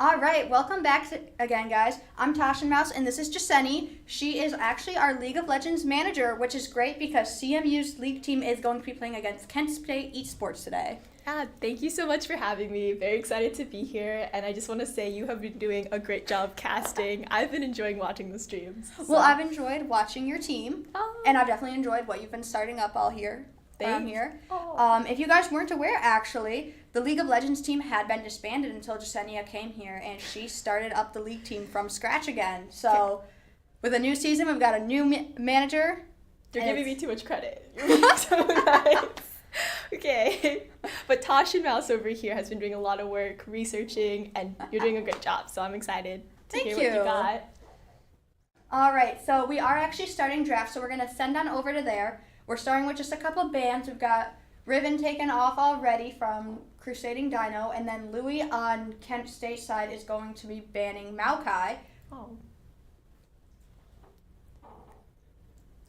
All right, welcome back again, guys. I'm Taschen Mouse, and this is Yesenia. She is actually our League of Legends manager, which is great because CMU's league team is going to be playing against Kent State Esports today. Thank you so much for having me. Very excited to be here, and I just want to say you have been doing a great job casting. I've been enjoying watching the streams. So. Well, I've enjoyed watching your team, and I've definitely enjoyed what you've been starting up all here. Here. If you guys weren't aware, actually, the League of Legends team had been disbanded until Yesenia came here, and she started up the league team from scratch again. So, with a new season, we've got a new manager. You're giving me too much credit. You're being so nice. Okay. But Taschen Mouse over here has been doing a lot of work, researching, and you're doing a great job. So I'm excited to hear what you got. All right. So we are actually starting draft, so we're going to send on over to there. We're starting with just a couple bans. We've got Riven taken off already from Crusading Dino, and then Louis on Kent State side is going to be banning Maokai.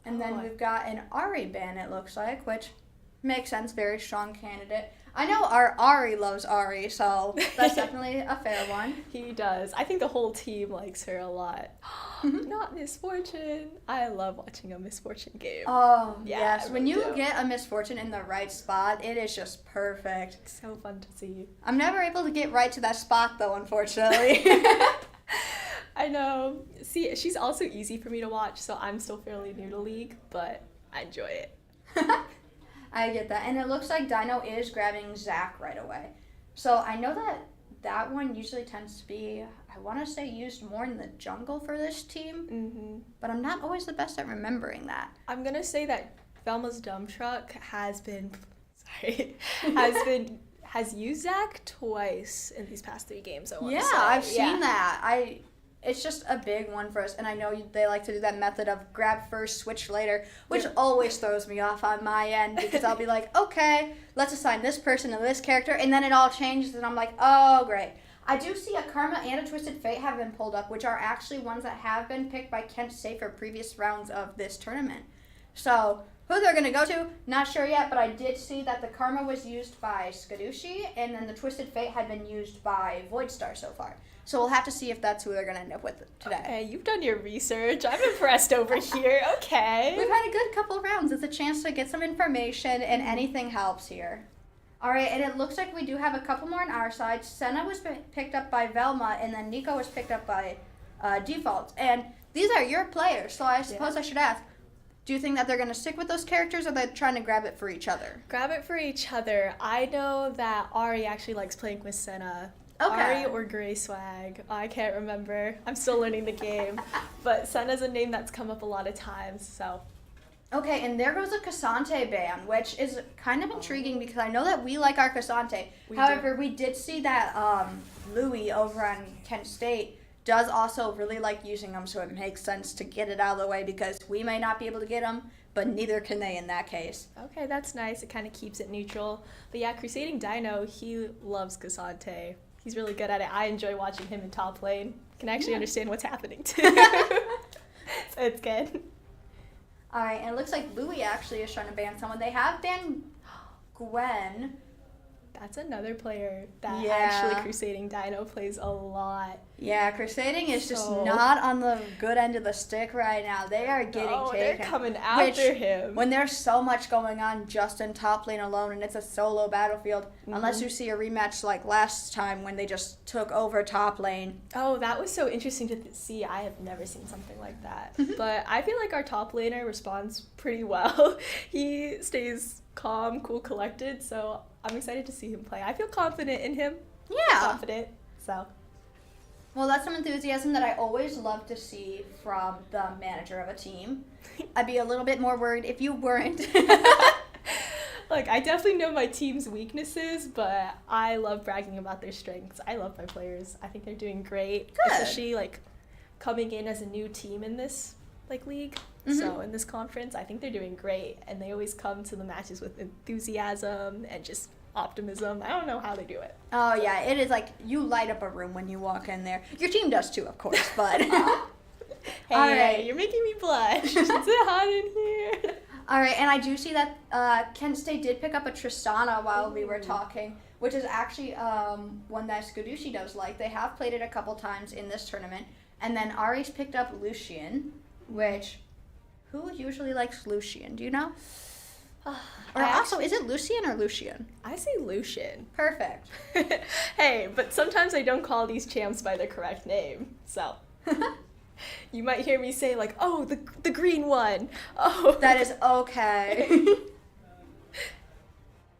And then we've got an Ari ban, it looks like, which makes sense. Very strong candidate. I know our Ari loves Ari, so that's definitely a fair one. He does. I think the whole team likes her a lot. Not Misfortune. I love watching a Misfortune game. Oh, yeah, yes. When you get a Misfortune in the right spot, it is just perfect. It's so fun to see. I'm never able to get right to that spot, though, unfortunately. I know. See, she's also easy for me to watch, so I'm still fairly new to League, but I enjoy it. I get that. And it looks like Dino is grabbing Zach right away. So I know that one usually tends to be, I want to say, used more in the jungle for this team. But I'm not always the best at remembering that. I'm going to say that Velma's dump truck has used Zach twice in these past 3 games, I want to say. I've seen that. It's just a big one for us, and I know they like to do that method of grab first, switch later, which always throws me off on my end because I'll be like, okay, let's assign this person to this character, and then it all changes, and I'm like, oh, great. I do see a Karma and a Twisted Fate have been pulled up, which are actually ones that have been picked by Kent State for previous rounds of this tournament. So who they're going to go to, not sure yet, but I did see that the Karma was used by Skadushi, and then the Twisted Fate had been used by Voidstar so far. So we'll have to see if that's who they're going to end up with today. Okay, you've done your research. I'm impressed over here. Okay. We've had a good couple of rounds. It's a chance to get some information, and anything helps here. All right, and it looks like we do have a couple more on our side. Senna was picked up by Velma, and then Nico was picked up by Default. And these are your players, so I suppose I should ask, do you think that they're going to stick with those characters, or they're trying to grab it for each other? Grab it for each other. I know that Ari actually likes playing with Senna. Okay. Ari or Grey Swag. I can't remember. I'm still learning the game. But Senna's a name that's come up a lot of times, so. Okay, and there goes a Cassante ban, which is kind of intriguing because I know that we like our Cassante. However, we did see that Louis over on Kent State does also really like using them, so it makes sense to get it out of the way because we may not be able to get them, but neither can they in that case. Okay, that's nice. It kind of keeps it neutral. But yeah, Crusading Dino, he loves Cassante. He's really good at it. I enjoy watching him in top lane. Can actually understand what's happening too. So it's good. All right, and it looks like Louis actually is trying to ban someone. They have banned Gwen. That's another player that actually Crusading Dino plays a lot. Yeah, Crusading is just not on the good end of the stick right now. They are getting taken. They're coming after him. When there's so much going on just in top lane alone and it's a solo battlefield, unless you see a rematch like last time when they just took over top lane. Oh, that was so interesting to see. I have never seen something like that. But I feel like our top laner responds pretty well. He stays calm, cool, collected. So I'm excited to see him play. I feel confident in him. Yeah. Confident. So. Well, that's some enthusiasm that I always love to see from the manager of a team. I'd be a little bit more worried if you weren't. Look, I definitely know my team's weaknesses, but I love bragging about their strengths. I love my players. I think they're doing great. Good. Especially, like, coming in as a new team in this, like, league. Mhm. So, in this conference, I think they're doing great. And they always come to the matches with enthusiasm and just optimism. I don't know how they do it. Oh, yeah, it is like you light up a room when you walk in there. Your team does too, of course, but... Hey, All right. you're making me blush. Is it hot in here? All right, and I do see that Kent State did pick up a Tristana while we were talking, which is actually one that Skadushi does like. They have played it a couple times in this tournament. And then Ari's picked up Lucian, which, who usually likes Lucian? Do you know? Or also, is it Lucian or Lucian? I say Lucian. Perfect. Hey, but sometimes I don't call these champs by their correct name, so... You might hear me say, like, oh, the green one. Oh. That is okay.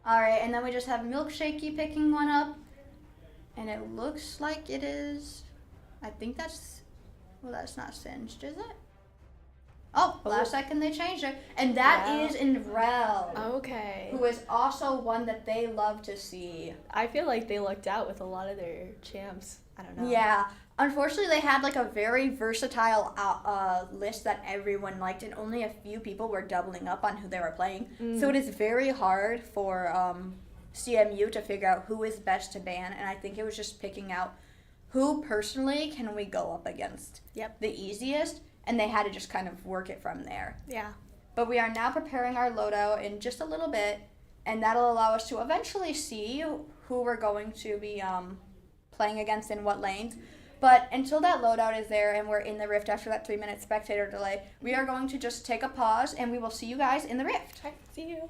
All right, and then we just have Milkshakey picking one up. And it looks like it is... I think that's... Well, that's not singed, is it? Oh, last second they changed it. And that is in Rel. Okay. Who is also one that they love to see. I feel like they lucked out with a lot of their champs. I don't know. Yeah. Unfortunately, they had like a very versatile list that everyone liked, and only a few people were doubling up on who they were playing. So it is very hard for CMU to figure out who is best to ban, and I think it was just picking out who personally can we go up against the easiest, and they had to just kind of work it from there. Yeah. But we are now preparing our loadout in just a little bit, and that'll allow us to eventually see who we're going to be playing against in what lanes. But until that loadout is there and we're in the Rift after that 3-minute spectator delay, we are going to just take a pause, and we will see you guys in the Rift. Okay, see you.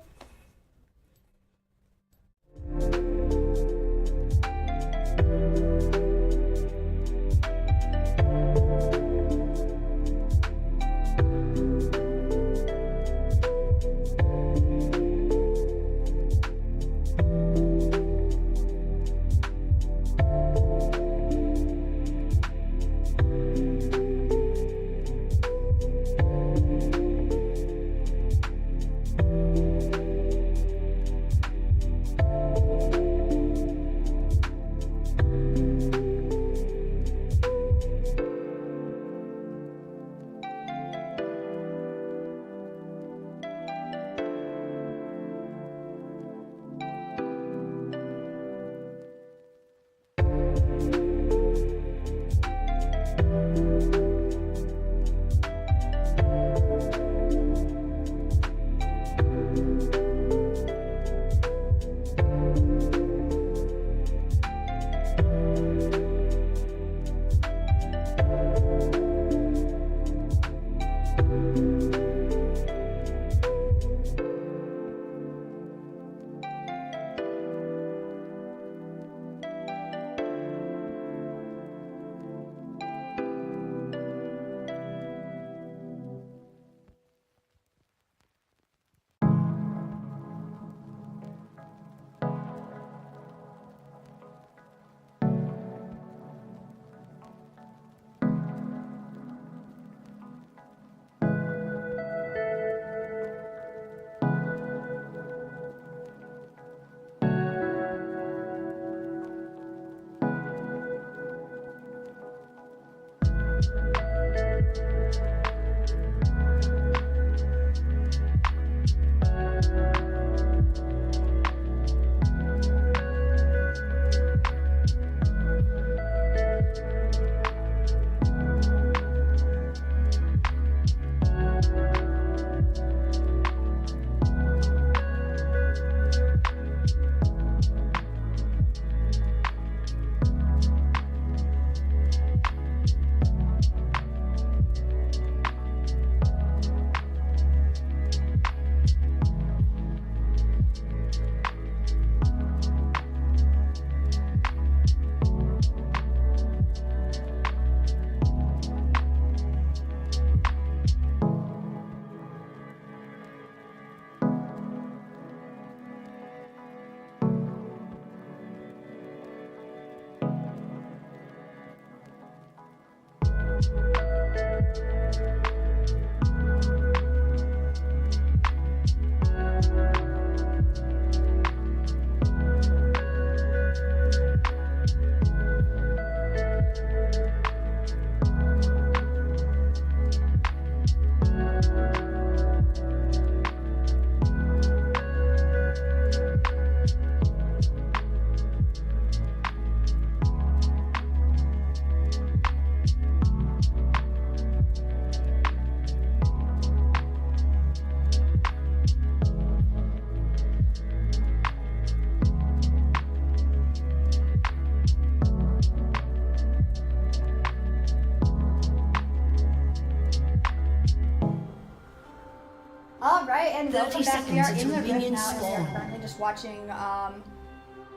All right, and 30 welcome back. We are seconds in the until rift minions now, and we are spawn. currently just watching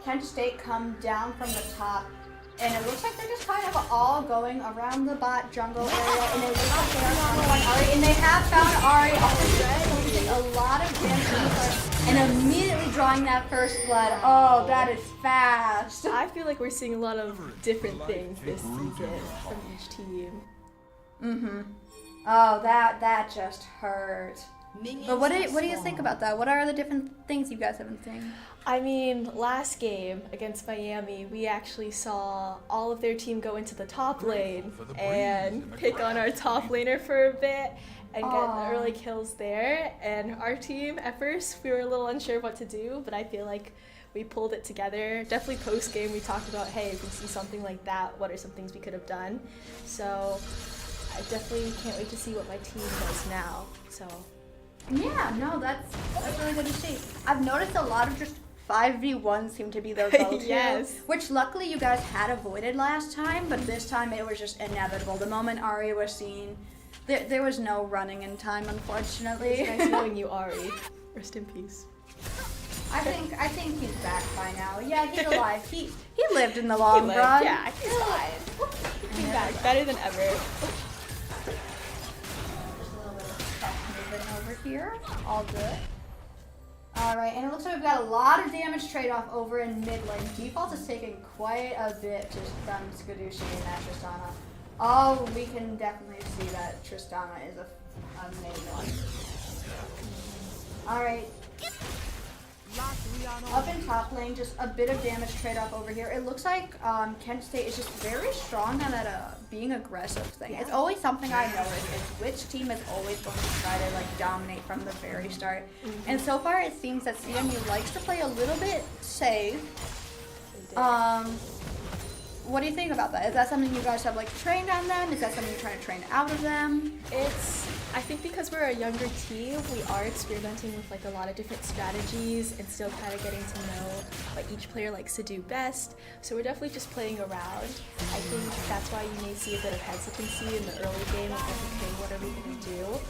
Kent State come down from the top. And it looks like they're just kind of all going around the bot jungle area, and it looks like they are trying to find Ari, and they have found Ari off the red, using a lot of damage, and immediately drawing that first blood. Oh, that is fast. I feel like we're seeing a lot of different things this season from each team. Oh, that just hurt. But what do you think about that? What are the different things you guys have been seeing? I mean, last game against Miami, we actually saw all of their team go into the top lane and pick on our top laner for a bit and get the early kills there. And our team, at first, we were a little unsure what to do, but I feel like we pulled it together. Definitely post-game, we talked about, hey, if we see something like that, what are some things we could have done? So I definitely can't wait to see what my team does now. So Yeah, no, that's really good to see. I've noticed a lot of just 5v1 seem to be their go-to, Yes. which luckily you guys had avoided last time, but this time it was just inevitable. The moment Ari was seen, there was no running in time, unfortunately. it's nice knowing you, Ari. Rest in peace. I think he's back by now. Yeah, he's alive. He lived in the long run. Yeah, he's fine. He's back, better than ever. Just a little bit of stuff moving over here. All good. Alright, and it looks like we've got a lot of damage trade-off over in mid lane. Default is taking quite a bit just from Skadushi and that Tristana. Oh, we can definitely see that Tristana is a main one. Alright. Up in top lane, just a bit of damage trade-off over here. It looks like Kent State is just very strong on that being aggressive thing. It's always something I notice is which team is always going to try to like dominate from the very start. And so far it seems that CMU likes to play a little bit safe. What do you think about that? Is that something you guys have like trained on them? Is that something you're trying to train out of them? I think because we're a younger team, we are experimenting with like a lot of different strategies and still kind of getting to know what each player likes to do best. So we're definitely just playing around. I think that's why you may see a bit of hesitancy in the early game of like, okay, what are we gonna do?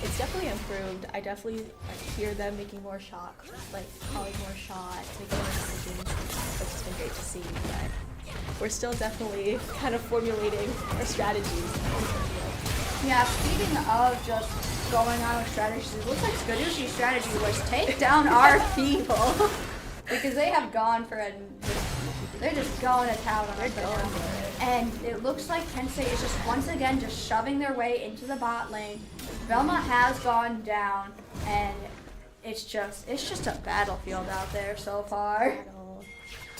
It's definitely improved. I definitely like hear them making more shots, like calling more shots, making more decisions, which has been great to see. But we're still definitely kind of formulating our strategies. Yeah, speaking of just going on with strategies, it looks like Skadushi's strategy was take down our people. Because they have gone for they're just going to town on us right now. And it looks like Kent State is just once again just shoving their way into the bot lane. Velma has gone down, and it's just a battlefield out there so far.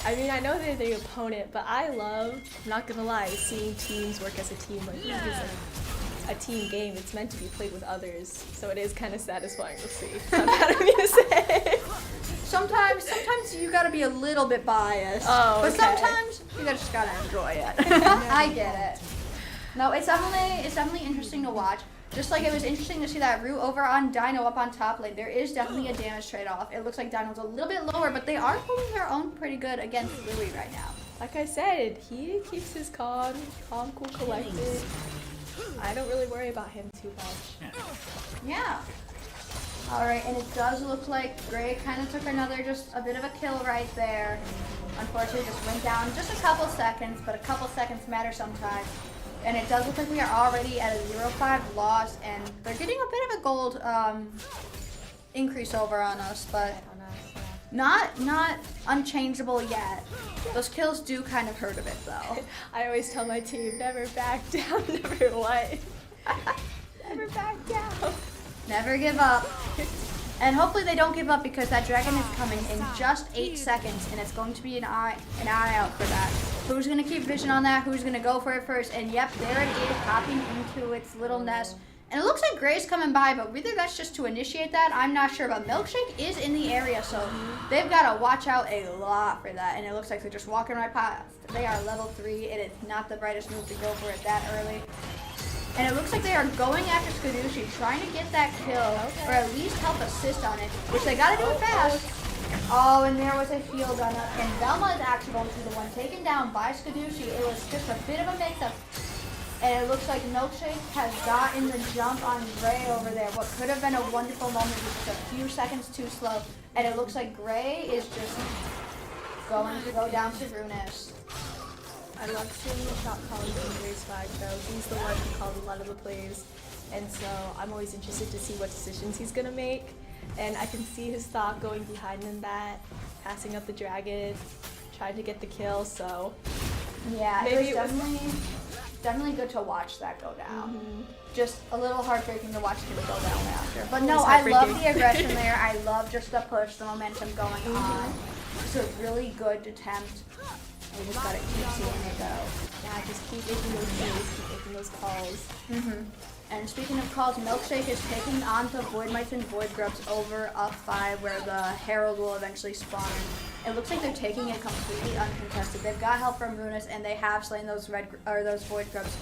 I mean, I know they're the opponent, but I love, I'm not gonna lie, seeing teams work as a team. Like, this is a team game. It's meant to be played with others, so it is kind of satisfying to see. Not bad of me to say. Sometimes you gotta be a little bit biased. Oh, but okay. sometimes you just gotta enjoy it. I get it. No, it's definitely interesting to watch. Just like it was interesting to see that root over on Dino up on top lane. There is definitely a damage trade-off. It looks like Dino's a little bit lower, but they are holding their own pretty good against Louis right now. Like I said, he keeps his calm, cool, collected. I don't really worry about him too much. Yeah. Alright, and it does look like Gray kind of took just a bit of a kill right there. Unfortunately, just went down just a couple seconds, but a couple seconds matter sometimes. And it does look like we are already at a 0-5 loss, and they're getting a bit of a gold increase over on us, but not unchangeable yet. Those kills do kind of hurt a bit, though. I always tell my team, never back down, never what. Never back down. Never give up. And hopefully they don't give up because that dragon is coming in just 8 seconds, and it's going to be an eye out for that. Who's going to keep vision on that? Who's going to go for it first? And yep, there it is, hopping into its little nest. And it looks like Gray's coming by, but whether that's just to initiate that, I'm not sure. But Milkshake is in the area, so they've got to watch out a lot for that. And it looks like they're just walking right past. They are level 3. It is not the brightest move to go for it that early. And it looks like they are going after Skadushi, trying to get that kill, or at least help assist on it, which they gotta do it fast. Oh, and there was a heal done up, and Velma is actually going to be the one taken down by Skadushi. It was just a bit of a mix-up. And it looks like Milkshake has gotten the jump on Gray over there. What could have been a wonderful moment was just a few seconds too slow. And it looks like Gray is just going to go down to Runis. I love seeing the shot calling from Gray's side though. He's the one who calls a lot of the plays. And so I'm always interested to see what decisions he's going to make. And I can see his thought going behind in that, passing up the dragon, trying to get the kill, so... Yeah, maybe it was definitely good to watch that go down. Mm-hmm. Just a little heartbreaking to watch him go down after. But no, Always I love heartbreaking. the aggression there. I love just the push, the momentum going on. It's a really good attempt. We just gotta keep seeing it go. Yeah, just keep making those plays, keep making those calls. And speaking of calls, Milkshake is taking on the Void Mites and Void Grubs over up 5 where the Herald will eventually spawn in. It looks like they're taking it completely uncontested. They've got help from Runis and they have slain those those Void Grubs.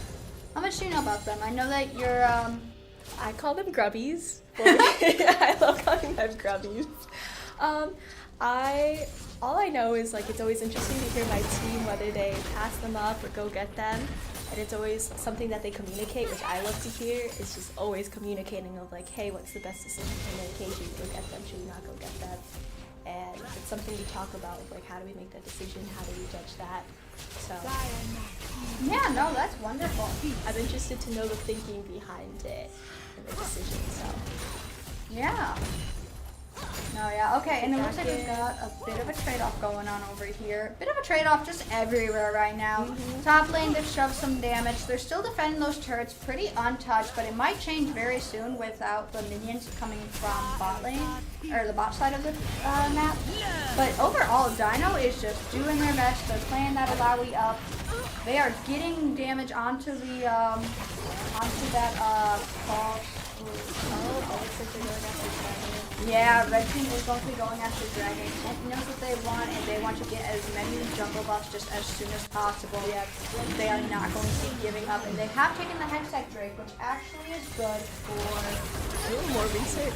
How much do you know about them? I know that you're I call them grubbies. I love calling them grubbies. All I know is like it's always interesting to hear my team whether they pass them up or go get them. And it's always something that they communicate, which I love to hear. It's just always communicating of like, hey, what's the best decision to make? Hey, should we go get them? Should we not go get them? And it's something we talk about, like how do we make that decision? How do we judge that? So yeah, no, that's wonderful. I'm interested to know the thinking behind it and the decision. So yeah. No, yeah, okay, and it looks like we've got a bit of a trade-off going on over here. Bit of a trade-off just everywhere right now. Top lane, they've shoved some damage. They're still defending those turrets pretty untouched, but it might change very soon without the minions coming from bot lane, or the bot side of the map. But overall, Dino is just doing their best. They're playing that Alawi up. They are getting damage onto the, onto that, false. it looks like they're going after Dragon. Yeah, Red Team is going to be going after Dragon. It knows what they want, and they want to get as many jungle buffs just as soon as possible. Yep. They are not going to be giving up, and they have taken the Hextech Drake, which actually is good for... Doing more research.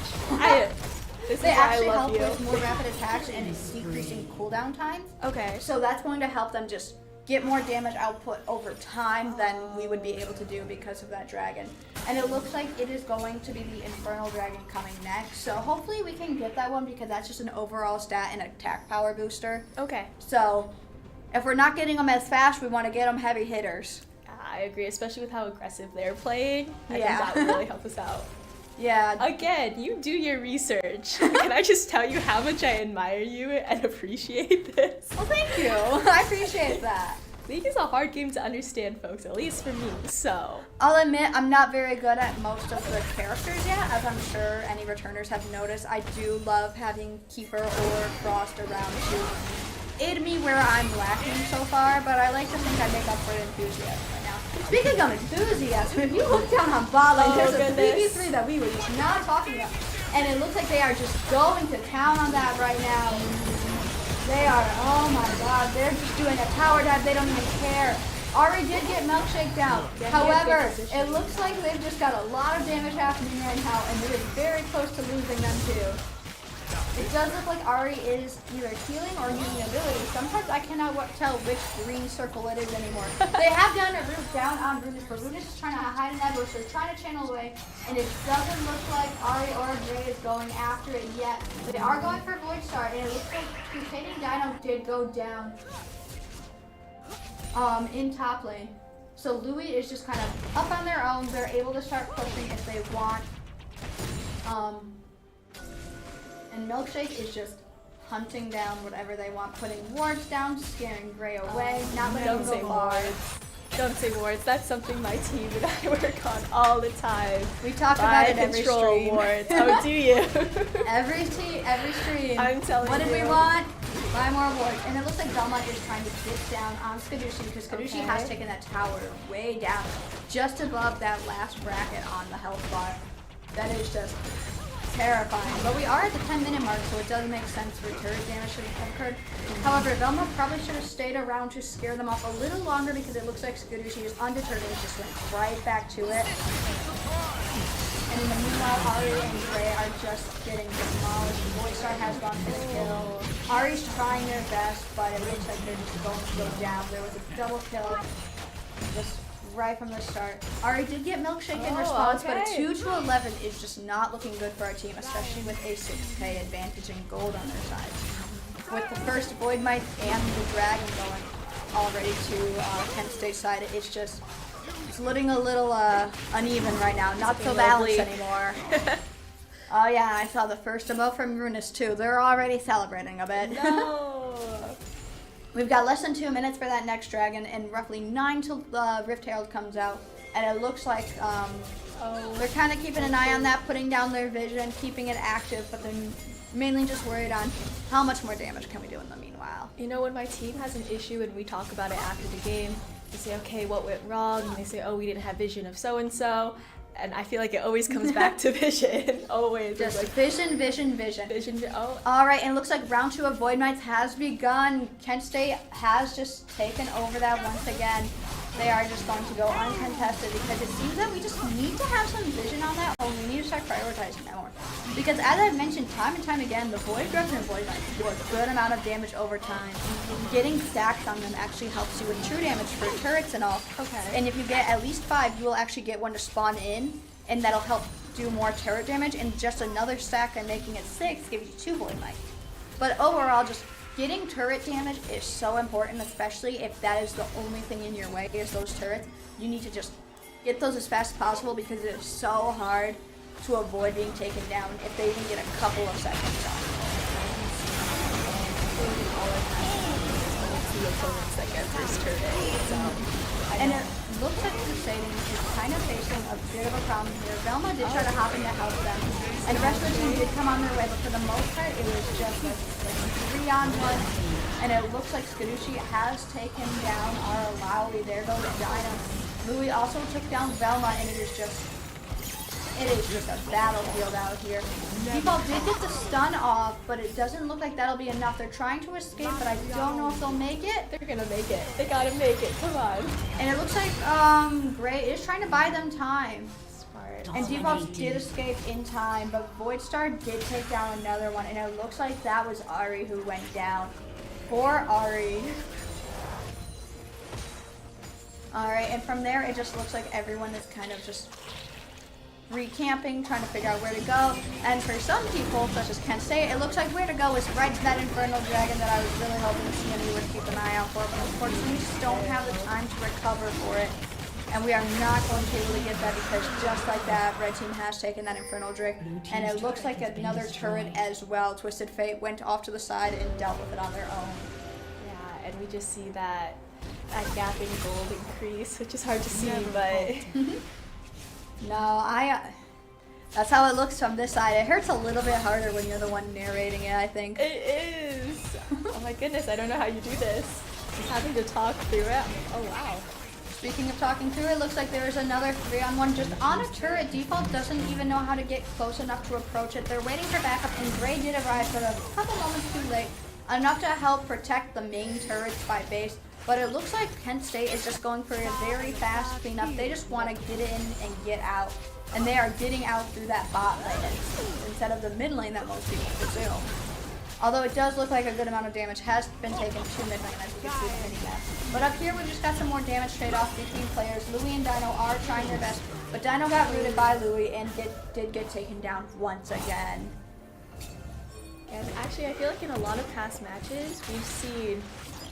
They actually help with more rapid attacks and decreasing cooldown times. Okay. So that's going to help them just get more damage output over time than we would be able to do because of that dragon. And it looks like it is going to be the Infernal Dragon coming next. So hopefully we can get that one because that's just an overall stat and attack power booster. Okay. So if we're not getting them as fast, we want to get them heavy hitters. I agree, especially with how aggressive they're playing. I think Yeah. that would really help us out. Yeah. Again, you do your research. Can I just tell you how much I admire you and appreciate this? Well, thank you. I appreciate that. League is a hard game to understand, folks, at least for me, so. I'll admit I'm not very good at most of the characters yet, as I'm sure any returners have noticed. I do love having Keeper or Frost around to aid me where I'm lacking so far, but I like to think I make up for enthusiasm right now. Speaking of enthusiasm, if you look down on bot lane, there's a 3v3 that we were just not talking about. And it looks like they are just going to town on that right now. They are, oh my god, they're just doing a tower dive, they don't even care. Ari did get Milkshake down. However, it looks like they've just got a lot of damage happening right now, and they're very close to losing them too. It does look like Ari is either healing or using abilities. Sometimes I cannot tell which green circle it is anymore. They have done a root down on Runis, but Runis is trying to hide in that bush. They're trying to channel away, and it doesn't look like Ari or Gray is going after it yet. They are going for Void Star, and it looks like Crusading Dino did go down in top lane. So Louis is just kind of up on their own. They're able to start pushing if they want. And Milkshake is just hunting down whatever they want, putting wards down, scaring Gray away, not letting Don't him say go far. wards. Don't say wards. That's something my team and I work on all the time. We talk about it every control stream. wards. Oh, do you? every stream. I'm telling what you. What did we want? Buy more wards. And it looks like Belmont is trying to dip down on Skadushi because Skadushi has taken that tower way down, just above that last bracket on the health bar. That is just terrifying. But we are at the 10-minute mark, so it does make sense for turret damage to have occurred. However, Velma probably should have stayed around to scare them off a little longer because it looks like Skadushi is undeterred and just went right back to it. And in the meanwhile, Ari and Gray are just getting demolished. Voidstar has gone for the kill. Ari's trying their best, but it looks like they're just going to go down. There was a double kill just right from the start. Ari did get milkshake in Oh, response, but a okay. 2-11 is just not looking good for our team, especially with a 6K advantage in gold on their side. With the first Void Mite and the Dragon going already to Kent State's side, it's looking a little uneven right now. Not so balanced anymore. Oh yeah, I saw the first emote from Runus too. They're already celebrating a bit. No. We've got less than 2 minutes for that next dragon, and roughly 9 till Rift Herald comes out. And it looks like they're kind of keeping an eye on that, putting down their vision, keeping it active, but they're mainly just worried on how much more damage can we do in the meanwhile. You know, when my team has an issue and we talk about it after the game, they say, okay, what went wrong? And they say, oh, we didn't have vision of so-and-so. And I feel like it always comes back to vision. Always. Just like, vision. Oh. Alright, and it looks like round 2 of Void Mites has begun. Kent State has just taken over that once again. They are just going to go uncontested because it seems that we just need to have some vision on that, or we need to start prioritizing that more. Because as I've mentioned time and time again, the Void Drugs and Void Mites do a good amount of damage over time. Getting stacks on them actually helps you with true damage for turrets and all. Okay. And if you get at least 5, you will actually get one to spawn in, and that'll help do more turret damage, and just another stack and making it 6 gives you 2 Void Mites. But overall, just getting turret damage is so important, especially if that is the only thing in your way is those turrets. You need to just get those as fast as possible because it is so hard to avoid being taken down if they even get a couple of seconds on. And it looks like Crusading is kind of facing a bit of a problem here. Velma did try to hop in to help them, and the rest of the team did come on their way, but for the most part, it was just like 3-on-1. And it looks like Skadushi has taken down our Lowry. There goes Dino. Louis also took down Velma, and it is just a battlefield out here. Default did get the stun off, but it doesn't look like that'll be enough. They're trying to escape, but I don't know if they'll make it. They're gonna make it. They gotta make it. Come on. And it looks like Gray is trying to buy them time. Smart. And Default did escape in time, but Voidstar did take down another one, and it looks like that was Ari who went down. Poor Ari. Alright, and from there it just looks like everyone is kind of just recamping, trying to figure out where to go. And for some people, such as Kent State, it looks like where to go is right to that Infernal Dragon that I was really hoping CMU would keep an eye out for, but unfortunately we just don't have the time to recover for it. And we are not going to be able to get that because just like that, Red Team has taken that Infernal Drake. And it looks like another turret as well. Twisted Fate went off to the side and dealt with it on their own. Yeah, and we just see that gap in gold increase, which is hard to see, but... No, that's how it looks from this side. It hurts a little bit harder when you're the one narrating it, I think. It is! Oh my goodness, I don't know how you do this. Just having to talk through it. I'm like, oh wow. Speaking of talking through, it looks like there's another 3-on-1 just on a turret. Default doesn't even know how to get close enough to approach it. They're waiting for backup, and Gray did arrive, but a couple moments too late. Enough to help protect the main turrets by base. But it looks like Kent State is just going for a very fast cleanup. They just want to get in and get out. And they are getting out through that bot lane instead of the mid lane that most people presume. Although it does look like a good amount of damage has been taken to mid lane, as you can see the mini-map. But up here, we just got some more damage trade-off between players. Louis and Dino are trying their best, but Dino got rooted by Louis and did get taken down once again. And actually, I feel like in a lot of past matches, we've seen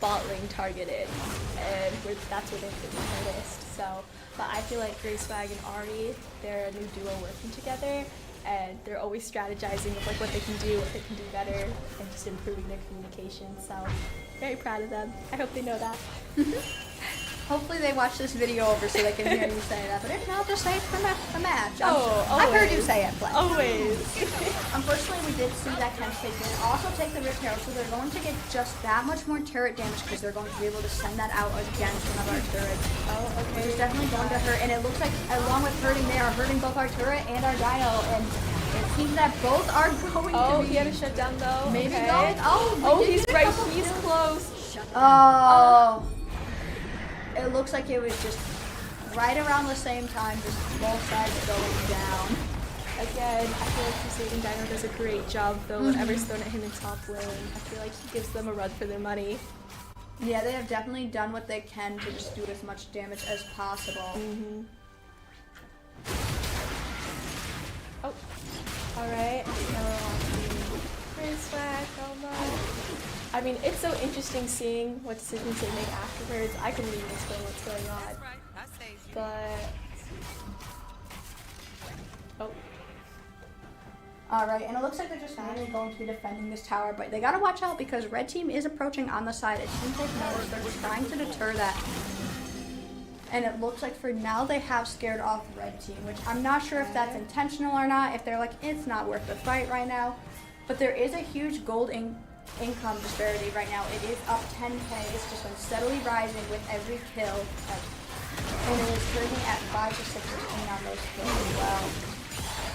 bot lane targeted, and that's where they've been noticed. So, but I feel like Gracewag and Ari, they're a new duo working together, and they're always strategizing of like what they can do better, and just improving their communication. So, very proud of them. I hope they know that. Hopefully they watch this video over so they can hear you say that, but if not, just say it for the match. I've heard you say it, Play. Always. Unfortunately, we did see that Kent State did also take the Rift Herald, so they're going to get just that much more turret damage because they're going to be able to send that out against one of our turrets. Oh, okay. Which is definitely going to hurt, and it looks like along with hurting, they are hurting both our turret and our Dino, and it seems that both are going to be... Oh, he had a shutdown though. Maybe okay. going... Oh, he's right. He's close. Oh. It looks like it was just right around the same time, just both sides going down. Again, I feel like Crusading Dino does a great job though whenever's thrown at him in top lane. I feel like he gives them a run for their money. Yeah, they have definitely done what they can to just do as much damage as possible. Oh, alright. I mean, it's so interesting seeing what decisions they make afterwards. I couldn't even explain what's going on. But... Oh. Alright, and it looks like they're just finally going to be defending this tower, but they gotta watch out because red team is approaching on the side. It seems like they're trying to deter that. And it looks like for now they have scared off red team, which I'm not sure if that's intentional or not, if they're like, it's not worth the fight right now. But there is a huge gold income disparity right now. It is up 10k. It's just been steadily rising with every kill. And it is trading at 5 to 6 on those kills as well.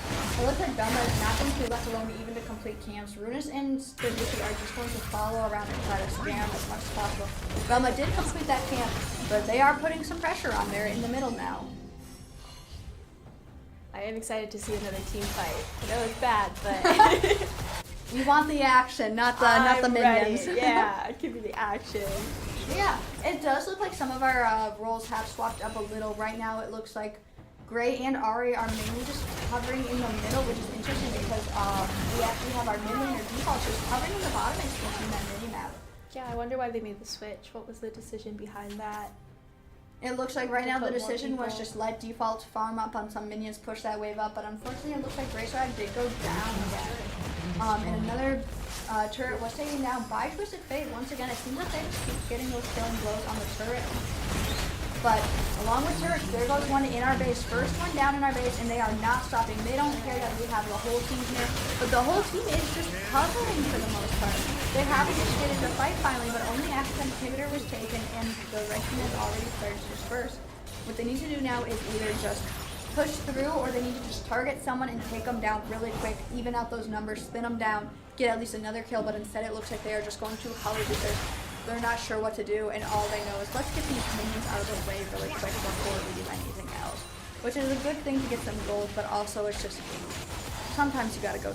It looks like Velma is not going to be left alone even to complete camps. Runas and Stability are just going to follow around and try to scam as much as possible. Velma did complete that camp, but they are putting some pressure on there in the middle now. I am excited to see another team fight. I know it's bad, but... You want the action, not the minions. Ready. Yeah, give me the action. Yeah, it does look like some of our roles have swapped up a little. Right now it looks like Grey and Ari are mainly just hovering in the middle, which is interesting because we actually have our mid laner default just hovering in the bottom and switching that mini-map. Yeah, I wonder why they made the switch. What was the decision behind that? It looks like right now the decision was just let default farm up on some minions, push that wave up, but unfortunately it looks like Greyson did go down again. And another turret was taken down by Twisted Fate. Once again, it seems like they just keep getting those killing blows on the turret. But along with turrets, there goes one in our base. First one down in our base, and they are not stopping. They don't care that we have the whole team here, but the whole team is just covering for the most part. They have initiated the fight finally, but only after the inhibitor was taken and the red team has already started to disperse. What they need to do now is either just push through, or they need to just target someone and take them down really quick, even out those numbers, spin them down, get at least another kill, but instead it looks like they are just going to hover because they're not sure what to do, and all they know is let's get these minions out of the way really quick before we do anything else. Which is a good thing to get some gold, but also it's just sometimes you gotta go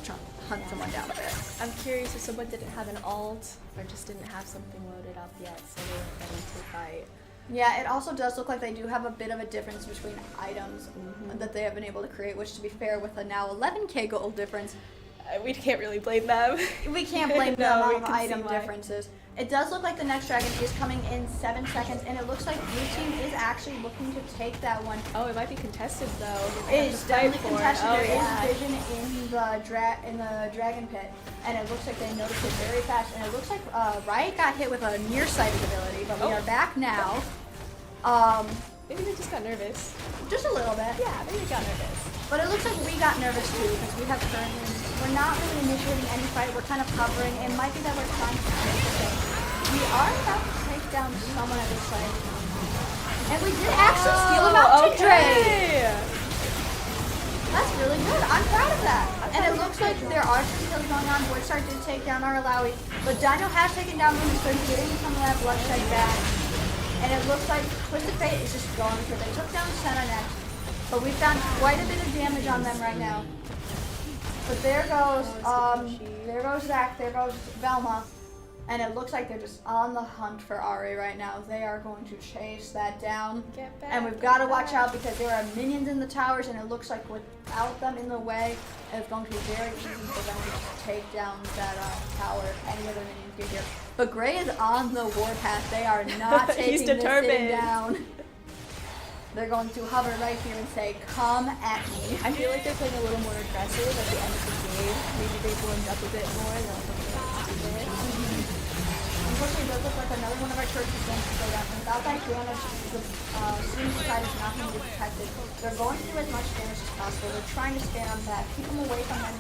hunt someone down a bit. I'm curious if someone didn't have an ult or just didn't have something loaded up yet, so they weren't ready to fight. Yeah, it also does look like they do have a bit of a difference between items that they have been able to create, which to be fair, with a now 11k gold difference, We can't really blame them. we can't blame them No, we on can item see why. differences. It does look like the next dragon is coming in 7 seconds, and it looks like blue team is actually looking to take that one. Oh, it might be contested though. It is definitely contested. Oh, There yeah. is vision in the dragon pit, and it looks like they noticed it very fast. And it looks like Riot got hit with a nearsighted ability, but we are back now. Maybe they just got nervous. Just a little bit. Yeah, maybe they got nervous. But it looks like we got nervous too because we're not really initiating any fight. We're kind of hovering. It might be that we're trying to make the thing. We are about to take down someone at this site. And we did actually steal him out to Dre. That's really good. I'm proud of that. And it looks like there are some kills going on. Woodstar did take down our Alawi, but Dino has taken down Moon, so he's getting some of that bloodshed back. And it looks like Twisted Fate is just going for it. They took down Senna next, but we've done quite a bit of damage on them right now. But there goes Zach, there goes Velma, and it looks like they're just on the hunt for Ari right now. They are going to chase that down. Get back, And we've got to watch out because there are minions in the towers, and it looks like without them in the way, it's going to be very easy for them to just take down that tower. Any other minions get here. But Grey is on the warpath. They are not taking this thing down. They're going to hover right here and say, come at me. I feel like they're playing a little more aggressive at the end of the game. Maybe they warmed up a bit more and they'll Unfortunately, it does look like another one of our turrets is going to go down. And without that damage, the suicide is not going to be protected. They're going to do as much damage as possible. They're trying to spam that, keep them away from that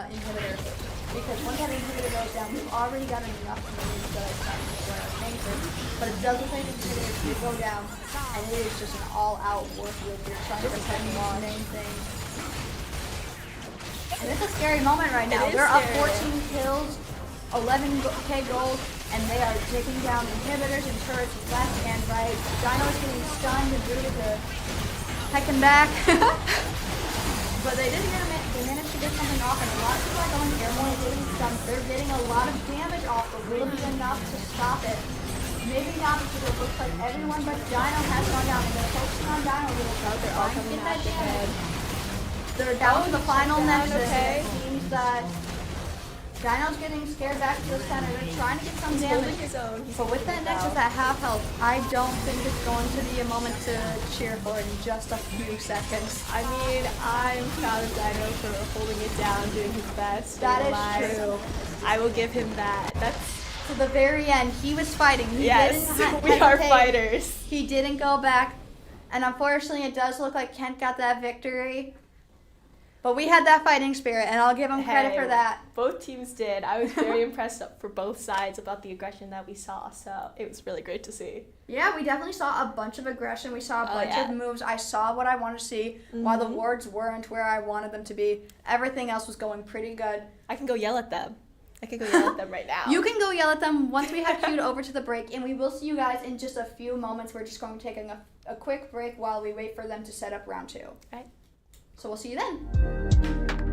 inhibitor. Because once that inhibitor goes down, we've already got enough minions to destroy our tanker. But it does look like the inhibitor did go down, and it is just an all-out warfield. You're trying to protect the main thing. And it's a scary moment right now. They're up 14 kills, 11k gold, and they are taking down inhibitors and turrets left and right. Dino is getting stunned and Druid is hecking back. But they managed to get something off, and a lot of people are going airborne and getting stunned. They're getting a lot of damage off, but will be enough to stop it. Maybe not because it looks like everyone but Dino has gone down. They're focusing on Dino a little bit. They're all coming at the head. They're down to the final down, nexus. okay. It seems that Dino's getting scared back to the center. They're trying to get some He's damage. holding his own. But with that nexus at half health, I don't think it's going to be a moment to cheer for in just a few seconds. I mean, I'm proud of Dino for holding it down, doing his best. That staying is alive. true. I will give him that. That's To the very end, he was fighting. He yes, didn't we are hesitate. fighters. He didn't go back. And unfortunately, it does look like Kent got that victory. But we had that fighting spirit, and I'll give him credit Hey, for that. Both teams did. I was very impressed for both sides about the aggression that we saw, so it was really great to see. Yeah, we definitely saw a bunch of aggression. We saw a bunch yeah. of moves. I saw what I wanted to see. While the wards weren't where I wanted them to be, everything else was going pretty good. I can go yell at them. I can go yell at them right now. You can go yell at them once we have queued over to the break, and we will see you guys in just a few moments. We're just going to take a quick break while we wait for them to set up round 2. Right. So we'll see you then.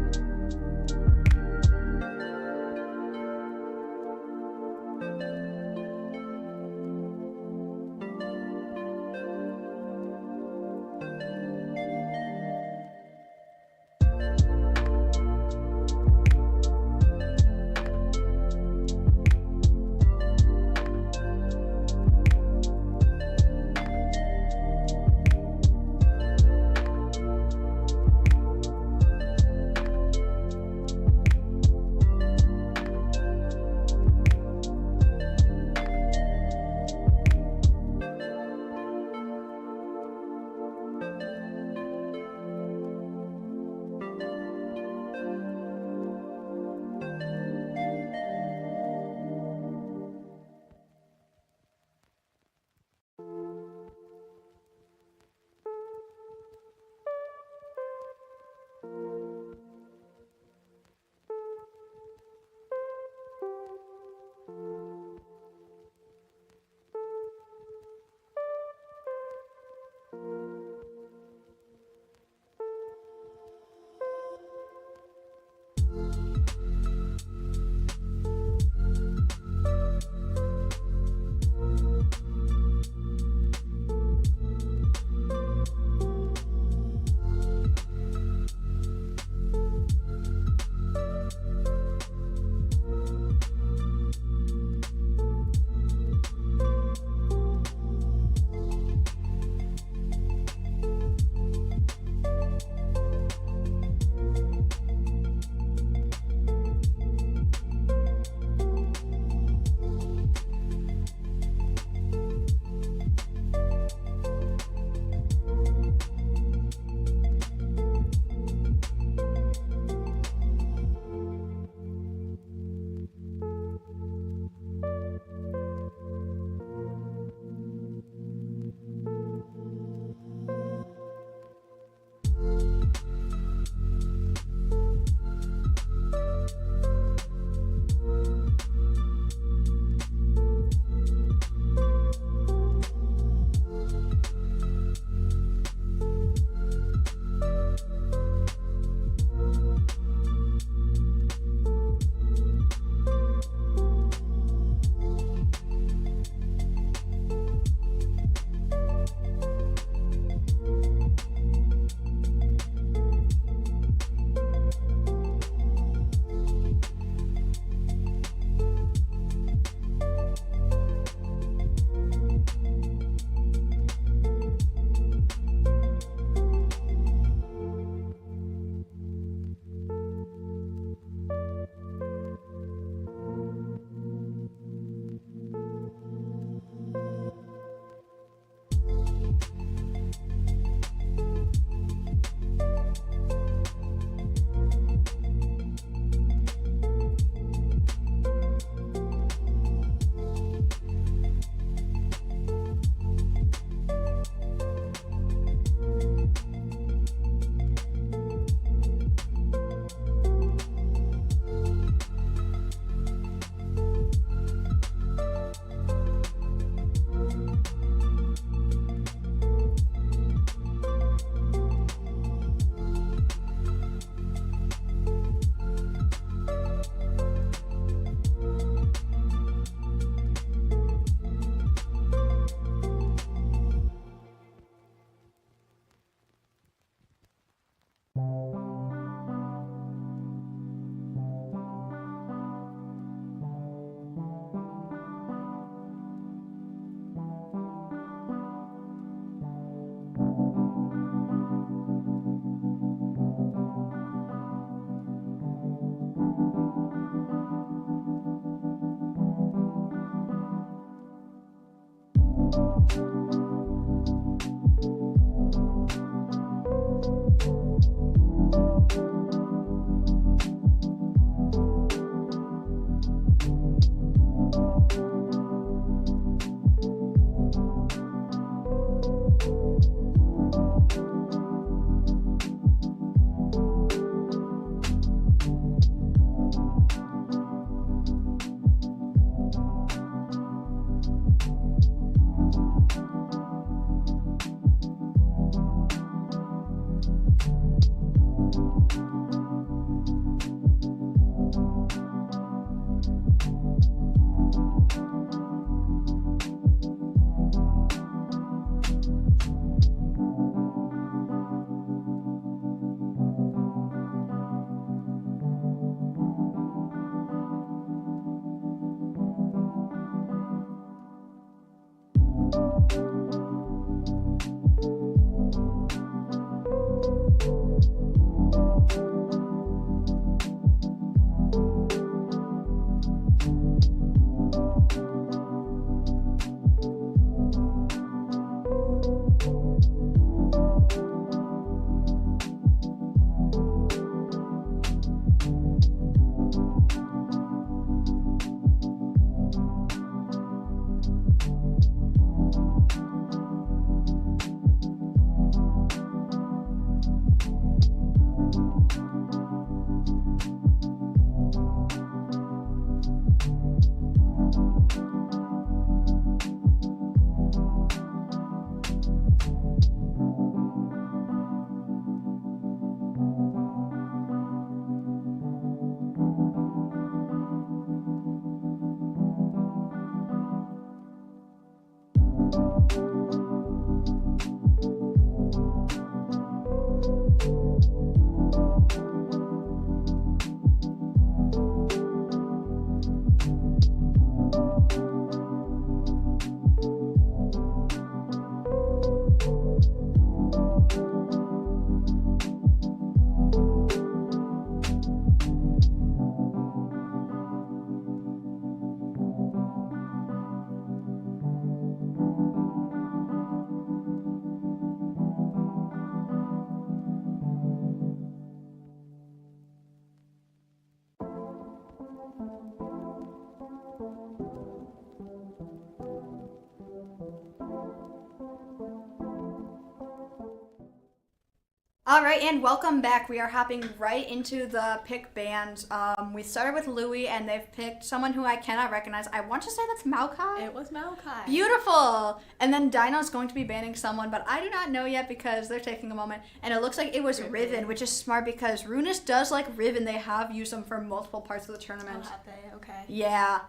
All right, and welcome back. We are hopping right into the pick bands. We started with Louis, and they've picked someone who I cannot recognize. I want to say that's Maokai. It was Maokai. Beautiful. And then Dino's going to be banning someone, but I do not know yet because they're taking a moment. And it looks like it was Riven, which is smart because Runis does like Riven. They have used them for multiple parts of the tournament. Oh, have they? Okay. Yeah.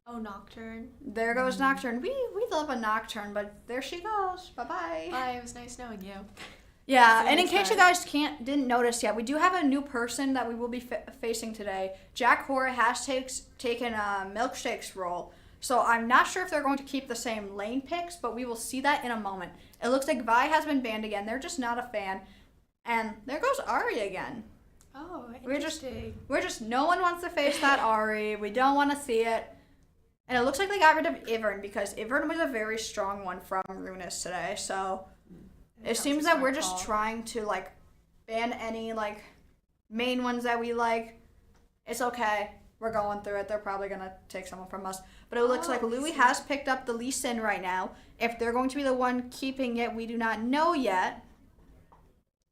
Oh, Nocturne. There goes Nocturne. We love a Nocturne, but there she goes. Bye-bye. Bye, it was nice knowing you. Yeah, and in case you guys didn't notice yet, we do have a new person that we will be facing today. Jack Hora has taken a Milkshake's role, so I'm not sure if they're going to keep the same lane picks, but we will see that in a moment. It looks like Vi has been banned again. They're just not a fan. And there goes Ari again. Oh, interesting. We're just no one wants to face that Ari. We don't want to see it. And it looks like they got rid of Ivern because Ivern was a very strong one from Runis today, so... It seems that we're just trying to, like, ban any, like, main ones that we like. It's okay. We're going through it. They're probably going to take someone from us. But it looks like Louis has picked up the Lee Sin right now. If they're going to be the one keeping it, we do not know yet.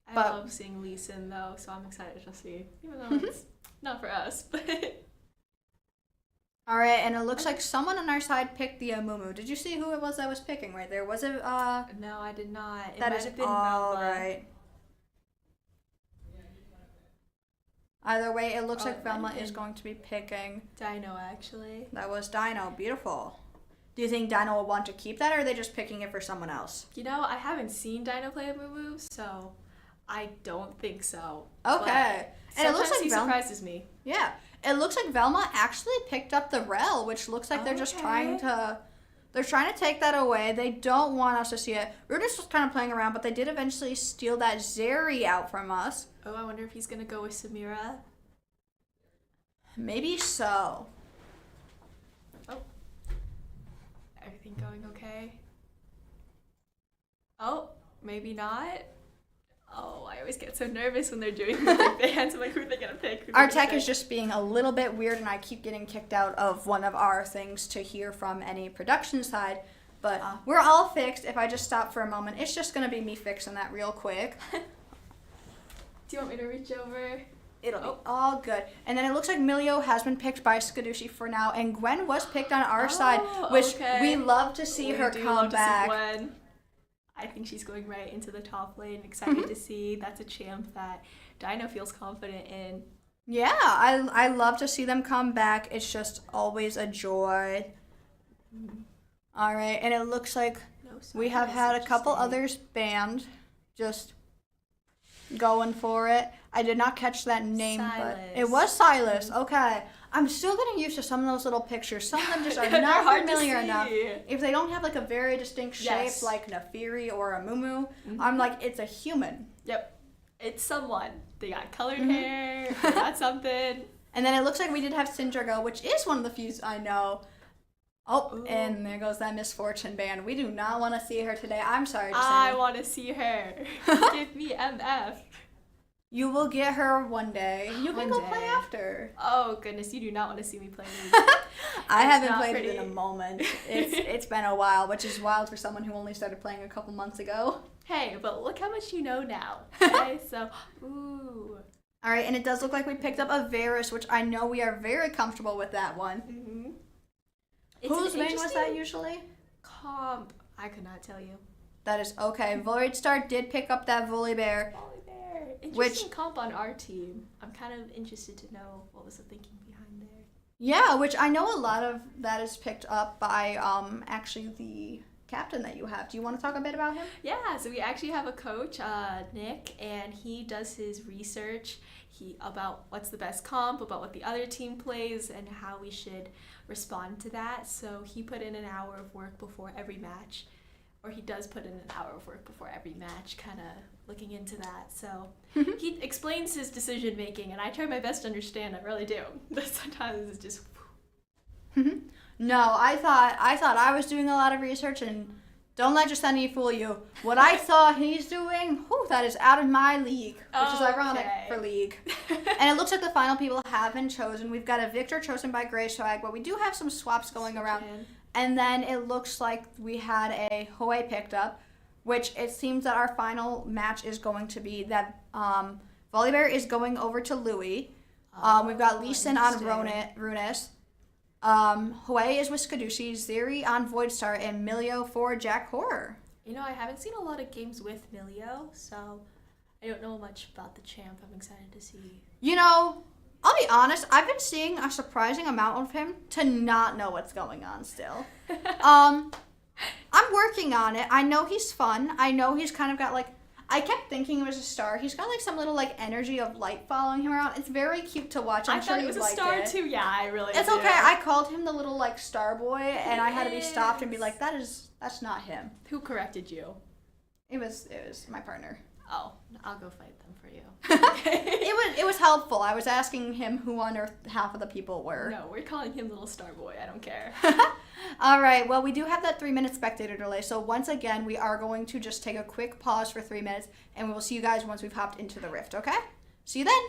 I love seeing Lee Sin, though, so I'm excited to see. Even though it's not for us, but... All right, and it looks like someone on our side picked the Amumu. Did you see who it was that was picking right there? Was it, No, I did not. It that might is have been all Velma. right. Either way, it looks like Velma is going to be picking. Dino, actually. That was Dino. Beautiful. Do you think Dino will want to keep that, or are they just picking it for someone else? You know, I haven't seen Dino play Amumu, so I don't think so. Okay. And it looks like he surprises me. Yeah. It looks like Velma actually picked up the Rel, which looks like they're just trying to take that away. They don't want us to see it. Rudis was kind of playing around, but they did eventually steal that Zeri out from us. Oh, I wonder if he's going to go with Samira. Maybe so. Oh. Everything going okay? Oh, maybe not. Oh, I always get so nervous when they're doing the big bands. I'm like, who are they going to pick? Our tech is just being a little bit weird, and I keep getting kicked out of one of our things to hear from any production side. But we're all fixed. If I just stop for a moment, it's just going to be me fixing that real quick. Do you want me to reach over? It'll be all good. And then it looks like Milio has been picked by Skadushi for now, and Gwen was picked on our side, which we love to see her come back. Gwen. I think she's going right into the top lane. Excited to see. That's a champ that Dino feels confident in. Yeah, I love to see them come back. It's just always a joy. All right, and it looks like we have had a couple others banned. Just going for it. I did not catch that name, but it was Silas. Okay. I'm still getting used to some of those little pictures. Some of them just are not familiar enough. If they don't have like a very distinct shape like Nafiri or a Mumu, I'm like, it's a human. Yep. It's someone. They got colored hair, they got something. And then it looks like we did have Sindrago, which is one of the few I know. Oh, ooh. And there goes that Misfortune band. We do not want to see her today. I'm sorry, Yesenia. I want to see her. Give me MF. You will get her one day. You can go play after. Oh, goodness. You do not want to see me play League. I haven't played it in a moment. It's been a while, which is wild for someone who only started playing a couple months ago. Hey, but look how much you know now. Okay, so, ooh. All right, and it does look like we picked up a Varus, which I know we are very comfortable with that one. Mm-hmm. Whose main was that usually? Comp. I could not tell you. That is okay. Voidstar did pick up that Volibear. Interesting comp on our team. I'm kind of interested to know what was the thinking behind there. Yeah, which I know a lot of that is picked up by actually the captain that you have. Do you want to talk a bit about him? Yeah, so we actually have a coach, Nick, and he does his research about what's the best comp, about what the other team plays, and how we should respond to that. So he put in an hour of work before every match, or he does put in an hour of work before every match, kind of looking into that. So he explains his decision making, and I try my best to understand. I really do. But sometimes it's just. No, I thought I was doing a lot of research, and don't let Yesenia fool you. What I thought he's doing, that is out of my league, which is ironic for league. And it looks like the final people have been chosen. We've got a Victor chosen by Greyson, but we do have some swaps going around. And then it looks like we had a Hoei picked up. which it seems that our final match is going to be that Volibear is going over to Louis. We've got Lee Sin on Runes. Huey is with Skadushi, Zeri on Voidstar, and Milio for Jack Horror. I haven't seen a lot of games with Milio, so I don't know much about the champ. I'm excited to see. I'll be honest, I've been seeing a surprising amount of him to not know what's going on still. I'm working on it. I know he's fun. I know he's kind of got I kept thinking he was a star. He's got some little energy of light following him around. It's very cute to watch. I'm sure thought it was a star too. Yeah, I really It's do. okay. I called him the little star boy, and I had to be stopped and be like, that's not him. Who corrected you? It was my partner. Oh, I'll go fight them for you. It was helpful. I was asking him who on earth half of the people were. No, we're calling him Little Star Boy. I don't care. All right. Well, we do have that 3-minute spectator delay. So once again, we are going to just take a quick pause for 3 minutes, and we will see you guys once we've hopped into the rift. Okay? See you then.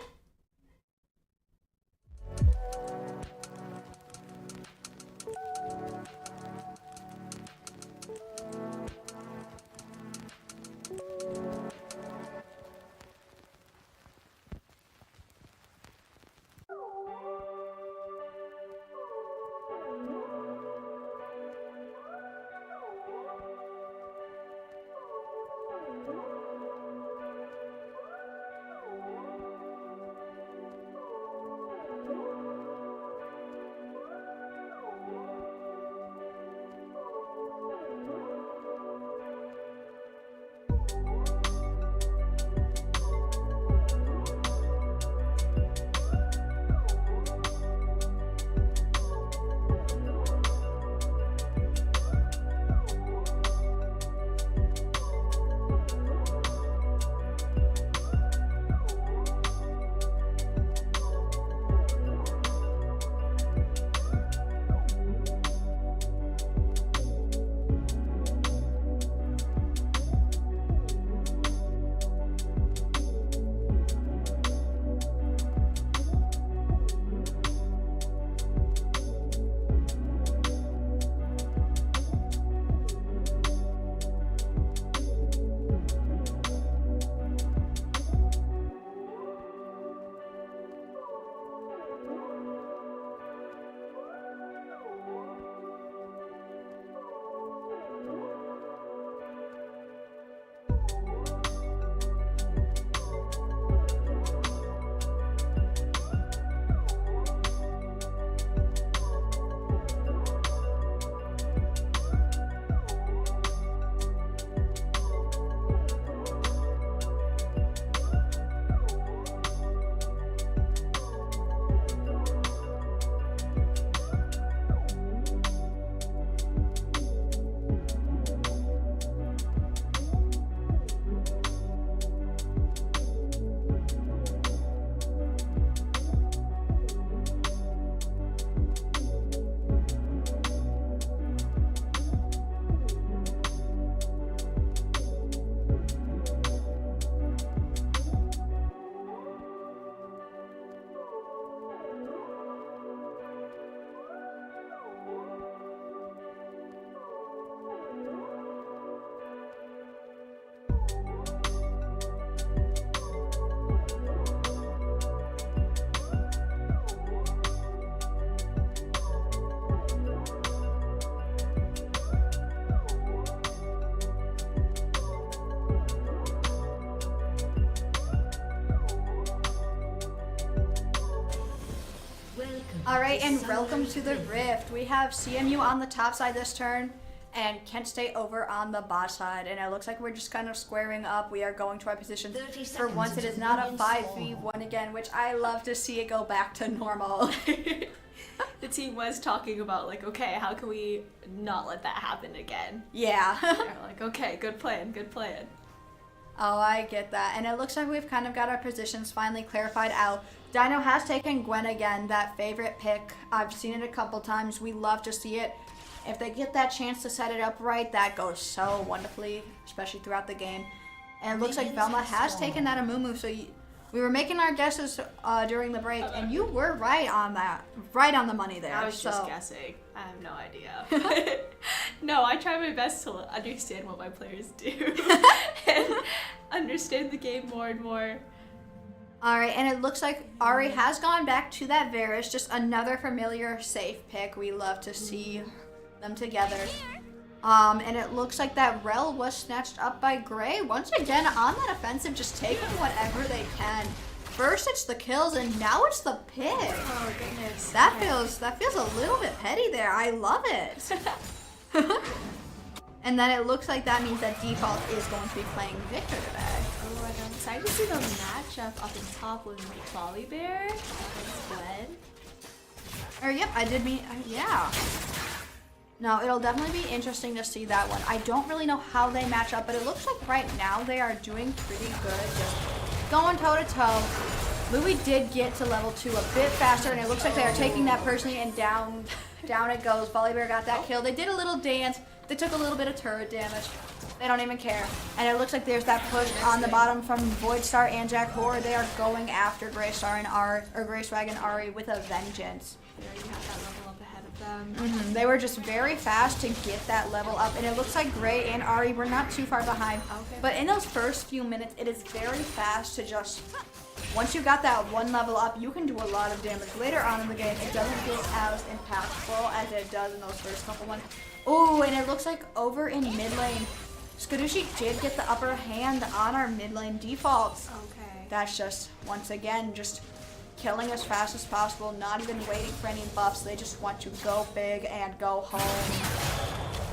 All right, and welcome to the Rift. We have CMU on the top side this turn, and Kent State over on the bot side. And it looks like we're just kind of squaring up. We are going to our positions. For once, it is not a 5v1 again, which I love to see it go back to normal. The team was talking about, like, okay, how can we not let that happen again? Yeah. They're like, okay, good plan, good plan. Oh, I get that. And it looks like we've kind of got our positions finally clarified out. Dino has taken Gwen again, that favorite pick. I've seen it a couple times. We love to see it. If they get that chance to set it up right, that goes we looks like Velma has taken that Amumu, so We were making our guesses during the break, and you were right on that. Right on the money there. I was just guessing. I have no idea. No, I try my best to understand what my players do and understand the game more and more. All right, and it looks like Ari has gone back to that Varus, just another familiar safe pick. We love to see them together. And it looks like that Rel was snatched up by Grey. Once again, on that offensive, just taking whatever they can. First it's the kills, and now it's the pick. Oh goodness. That feels a little bit petty there. I love it. And then it looks like that means that Default is going to be playing Victor today. Oh, I'm excited to see the matchup up in top with Volley Bear against Gwen. Yep, I did mean, yeah. No, it'll definitely be interesting to see that one. I don't really know how they match up, but it looks like right now they are doing pretty good, just going toe-to-toe. Louis did get to level 2 a bit faster, and it looks like they are taking that personally, and down it goes. Volley Bear got that kill. They did a little dance. They took a little bit of turret damage. They don't even care. And it looks like there's that push on the bottom from Voidstar and Jack Horror. They are going after Greystar and Greyswag and Ari with a vengeance. They already have that level up ahead of them. They were just very fast to get that level up, and it looks like Grey and Ari were not too far behind. Okay. But in those first few minutes, it is very fast to just, once you got that one level up, you can do a lot of damage. Later on in the game, it doesn't feel as impactful as it does in those first couple ones. Oh, and it looks like over in mid lane, Skadushi did get the upper hand on our mid lane defaults. Okay. That's just, once again, just killing as fast as possible, not even waiting for any buffs. They just want to go big and go home.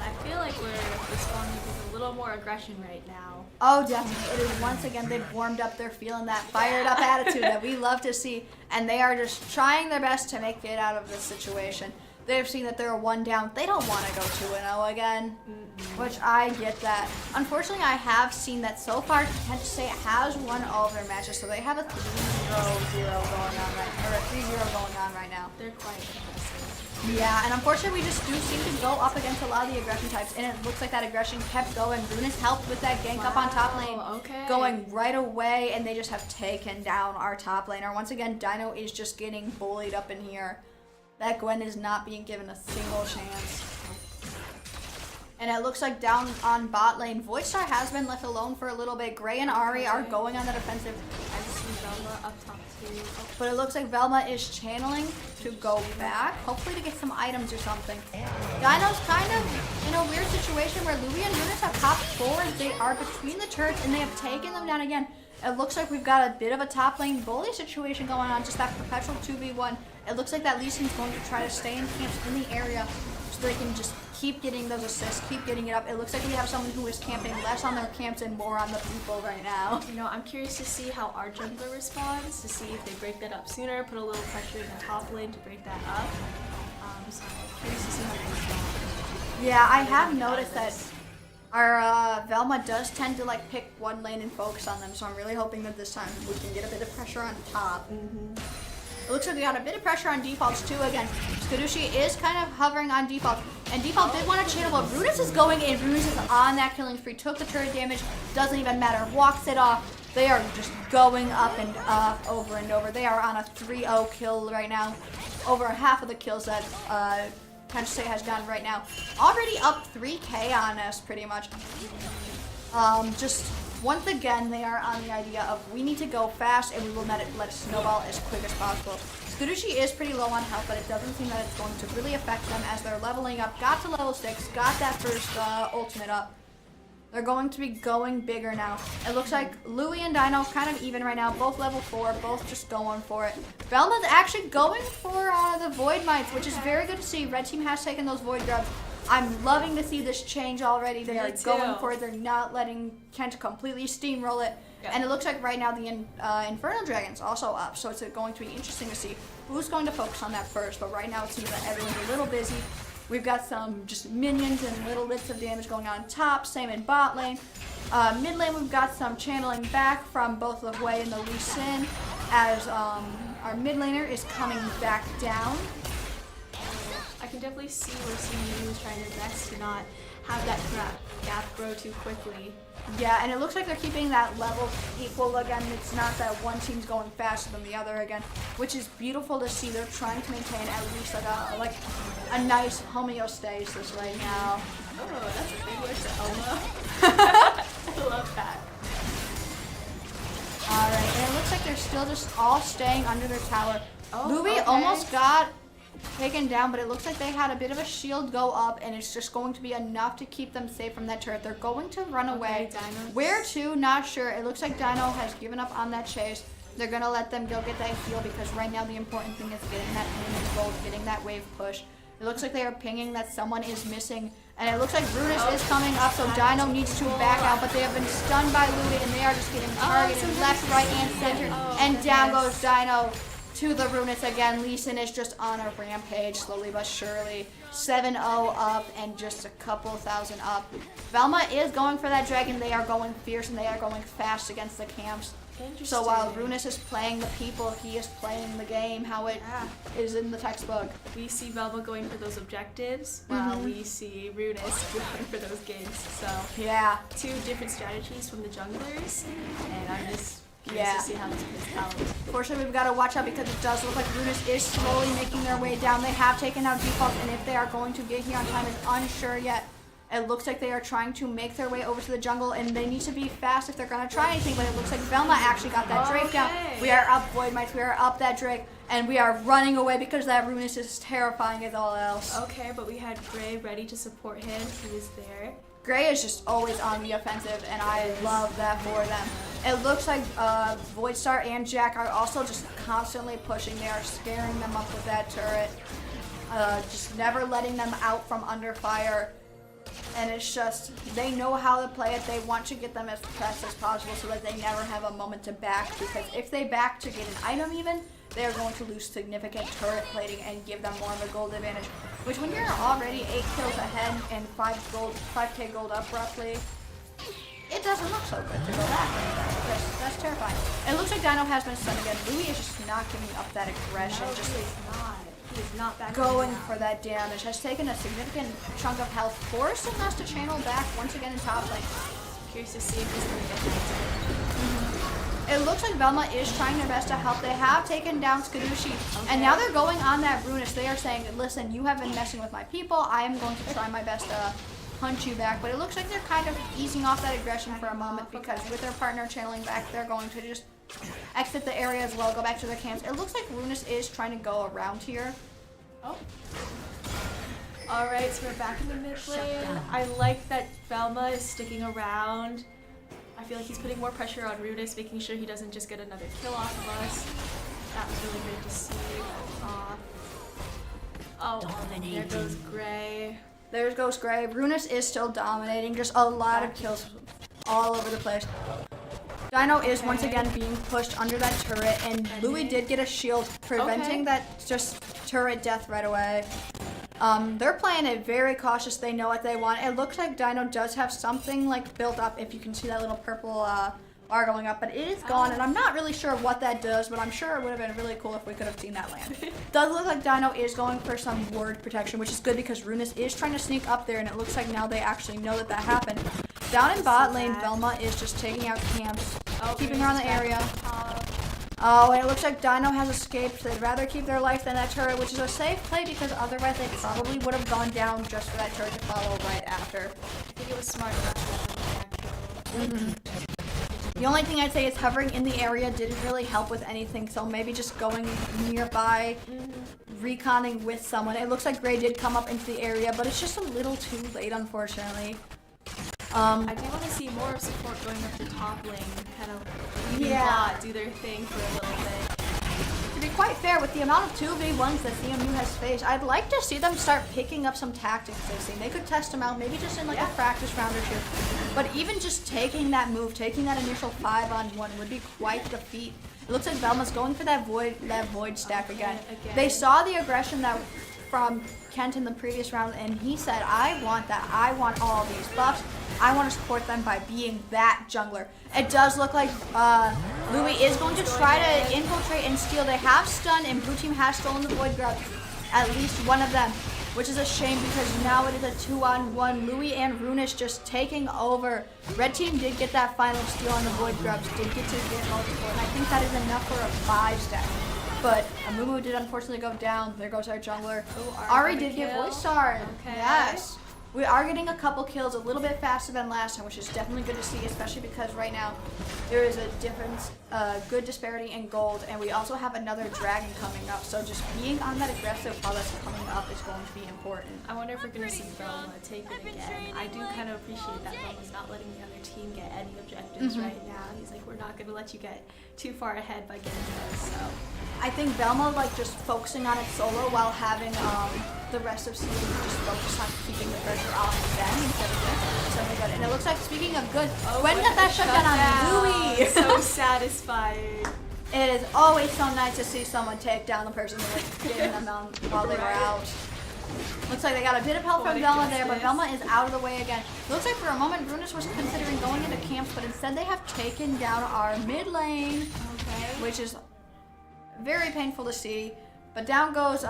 I feel like we're responding with a little more aggression right now. Oh, definitely. It is once again, they've warmed up. They're feeling that fired up attitude that we love to see. And they are just trying their best to make it out of this situation. They've seen that they're 1 down. They don't want to go 2-0 again, which I get that. Unfortunately, I have seen that so far, Kent State has won all of their matches, so they have a 3-0 going on right, or a 3-0 going on right now. They're quite impressive. Yeah, and unfortunately, we just do seem to go up against a lot of the aggression types, and it looks like that aggression kept going. Runas helped with that gank up on top lane, going right away, and they just have taken down our top laner. Once again, Dino is just getting bullied up in here. That Gwen is not being given a single chance. And it looks like down on bot lane, Voidstar has been left alone for a little bit. Grey and Ari are going on the defensive. I see Velma up top too. But it looks like Velma is channeling to go back, hopefully to get some items or something. Dino's kind of in a weird situation where Louis and Runas have popped forward. They are between the turrets and they have taken them down again. It looks like we've got a bit of a top lane bully situation going on, just that perpetual 2v1. It looks like that Lee Sin's going to try to stay in camps in the area so they can just keep getting those assists, keep getting it up. It looks like we have someone who is camping less on their camps and more on the people right now. You know, I'm curious to see how our jungler responds, to see if they break that up sooner, put a little pressure in the top lane to break that up. So I'm curious to see how they respond. Yeah, I have noticed that our Velma does tend to like pick one lane and focus on them, so I'm really hoping that this time we can get a bit of pressure on top. It looks like we got a bit of pressure on defaults too again. Skadushi is kind of hovering on default, and default did want to channel, but Runas is going in. Runas is on that killing spree, took the turret damage, doesn't even matter, walks it off. They are just going up and up over and over. They are on a 3-0 kill right now. Over half of the kills that Kent State has done right now. Already up 3k on us pretty much. Just once again, they are on the idea of we need to go fast and we will let it snowball as quick as possible. Skadushi is pretty low on health, but it doesn't seem that it's going to really affect them as they're leveling up. Got to level 6, got that first ultimate up. They're going to be going bigger now. It looks like Louis and Dino kind of even right now, both level 4, both just going for it. Velma's actually going for the Void Mites, which is very good to see. Red team has taken those Void Grubs. I'm loving to see this change already. They are going for it. They're not letting Kent completely steamroll it. Yep. And it looks like right now the Infernal Dragon's also up. So it's going to be interesting to see who's going to focus on that first. But right now it seems that everyone's a little busy. We've got some just minions and little bits of damage going on top. Same in bot lane. Mid lane we've got some channeling back from both the Wei and the Lee Sin as our mid laner is coming back down. I can definitely see where CMU is trying their best to not have that gap grow too quickly. Yeah, and it looks like they're keeping that level equal again. It's not that one team's going faster than the other again, which is beautiful to see. They're trying to maintain at least like a nice homeostasis right now. Oh, that's a big word to Elma. I love that. Alright, and it looks like they're still just all staying under their tower. Oh, Louis okay. almost got taken down, but it looks like they had a bit of a shield go up, and it's just going to be enough to keep them safe from that turret. They're going to run away. Dino. Where to? Not sure. It looks like Dino has given up on that chase. They're going to let them go get that heal because right now the important thing is getting that payment gold, getting that wave push. It looks like they are pinging that someone is missing, and it looks like Runus is coming up, so Dino needs to back out, but they have been stunned by Louis, and they are just getting targeted left, right, and center, and down goes Dino to the Runus again. Lee Sin is just on a rampage, slowly but surely. 7-0 up and just a couple thousand up. Velma is going for that dragon. They are going fierce, and they are going fast against the camps. So while Runus is playing the people, he is playing the game how it is in the textbook. We see Velma going for those objectives, while we see Runus going for those games. So Yeah. two different strategies from the junglers, and I'm just curious to see how this plays out. Fortunately, we've got to watch out because it does look like Runus is slowly making their way down. They have taken out defaults, and if they are going to get here on time is unsure yet. It looks like they are trying to make their way over to the jungle, and they need to be fast if they're going to try anything, but it looks like Velma actually got that Drake down. We are up, Void Mites. We are up that Drake, and we are running away because that Runus is terrifying as all else. Okay, but we had Gray ready to support him. He was there. Gray is just always on the offensive, and I love that for them. It looks like Voidstar and Jack are also just constantly pushing. They are scaring them up with that turret, just never letting them out from under fire. And it's just, they know how to play it. They want to get them as pressed as possible so that they never have a moment to back. Because if they back to get an item even, they are going to lose significant turret plating and give them more of a gold advantage. Which when you're already 8 kills ahead and 5k gold up roughly, it doesn't look so good to go back like that. That's terrifying. It looks like Dino has been stunned again. Louis is just not giving up that aggression. No, he is not back Going for that damage. Has taken a significant chunk of health. Forced him has to channel back once again in top lane. Curious to see if he's going to get It looks like Velma is trying their best to help. They have taken down Skadushi, and now they're going on that Runus. They are saying, listen, you have been messing with my people. I am going to try my best to punch you back. But it looks like they're kind of easing off that aggression for a moment because with their partner channeling back, they're going to just exit the area as well, go back to their camps. It looks like Runus is trying to go around here. Oh. Alright, so we're back in the mid lane. I like that Velma is sticking around. I feel like he's putting more pressure on Runus, making sure he doesn't just get another kill off of us. That was really great to see. There goes Gray. There goes Gray. Runus is still dominating. Just a lot of kills all over the place. Dino is once again being pushed under that turret, and Louis did get a shield, preventing that just turret death right away. They're playing it very cautious. They know what they want. It looks like Dino does have something like built up, if you can see that little purple bar going up, but it is gone, and I'm not really sure what that does, but I'm sure it would have been really cool if we could have seen that land. Does look like Dino is going for some ward protection, which is good because Runus is trying to sneak up there, and it looks like now they actually know that that happened. Down in bot lane, Velma is just taking out camps, keeping her on the area. Oh, and it looks like Dino has escaped. They'd rather keep their life than that turret, which is a safe play because otherwise they probably would have gone down just for that turret to follow right after. I think it was smart not to let them back. The only thing I'd say is hovering in the area didn't really help with anything, so maybe just going nearby, reconning with someone. It looks like Gray did come up into the area, but it's just a little too late, unfortunately. I do want to see more of support going up to top lane, kind of do their thing for a little bit. To be quite fair, with the amount of 2v1s that CMU has faced, I'd like to see them start picking up some tactics they've seen. They could test them out, maybe just in like a practice round or two. But even just taking that move, taking that initial 5-on-1 would be quite the feat. It looks like Velma's going for that void stack again. They saw the aggression that from Kent in the previous round, and he said, I want that. I want all these buffs. I want to support them by being that jungler. It does look like Louis is going to try to infiltrate and steal. They have stun, and blue team has stolen the void grub. At least one of them. which is a shame because now it is a 2-on-1. Louis and Runis just taking over. Red team did get that final steal on the Void Grubs, did get to get multiple, and I think that is enough for a 5 stack. But Amumu did unfortunately go down. There goes our jungler. Oh, Ari did get voice shard. Okay. Yes. We are getting a couple kills a little bit faster than last time, which is definitely good to see, especially because right now there is a difference, good disparity in gold, and we also have another dragon coming up. So just being on that aggressive while that's coming up is going to be important. I wonder if we're going to see Velma take it again. I do kind of appreciate that Velma's not letting the other team get any objectives right now. He's like, we're not going to let you get too far ahead by getting those. So I think Velma like just focusing on it solo while having the rest of CMU just focus on keeping the pressure off of them instead of doing something good. And it looks like, speaking of good, Gwen got that shutdown on Louis. So satisfying. It is always so nice to see someone take down the person that was getting them down while they were out. Looks like they got a bit of help from Velma there, but Velma is out of the way again. Looks like for a moment Runis was considering going into camps, but instead they have taken down our mid lane, which is very painful to see. But down goes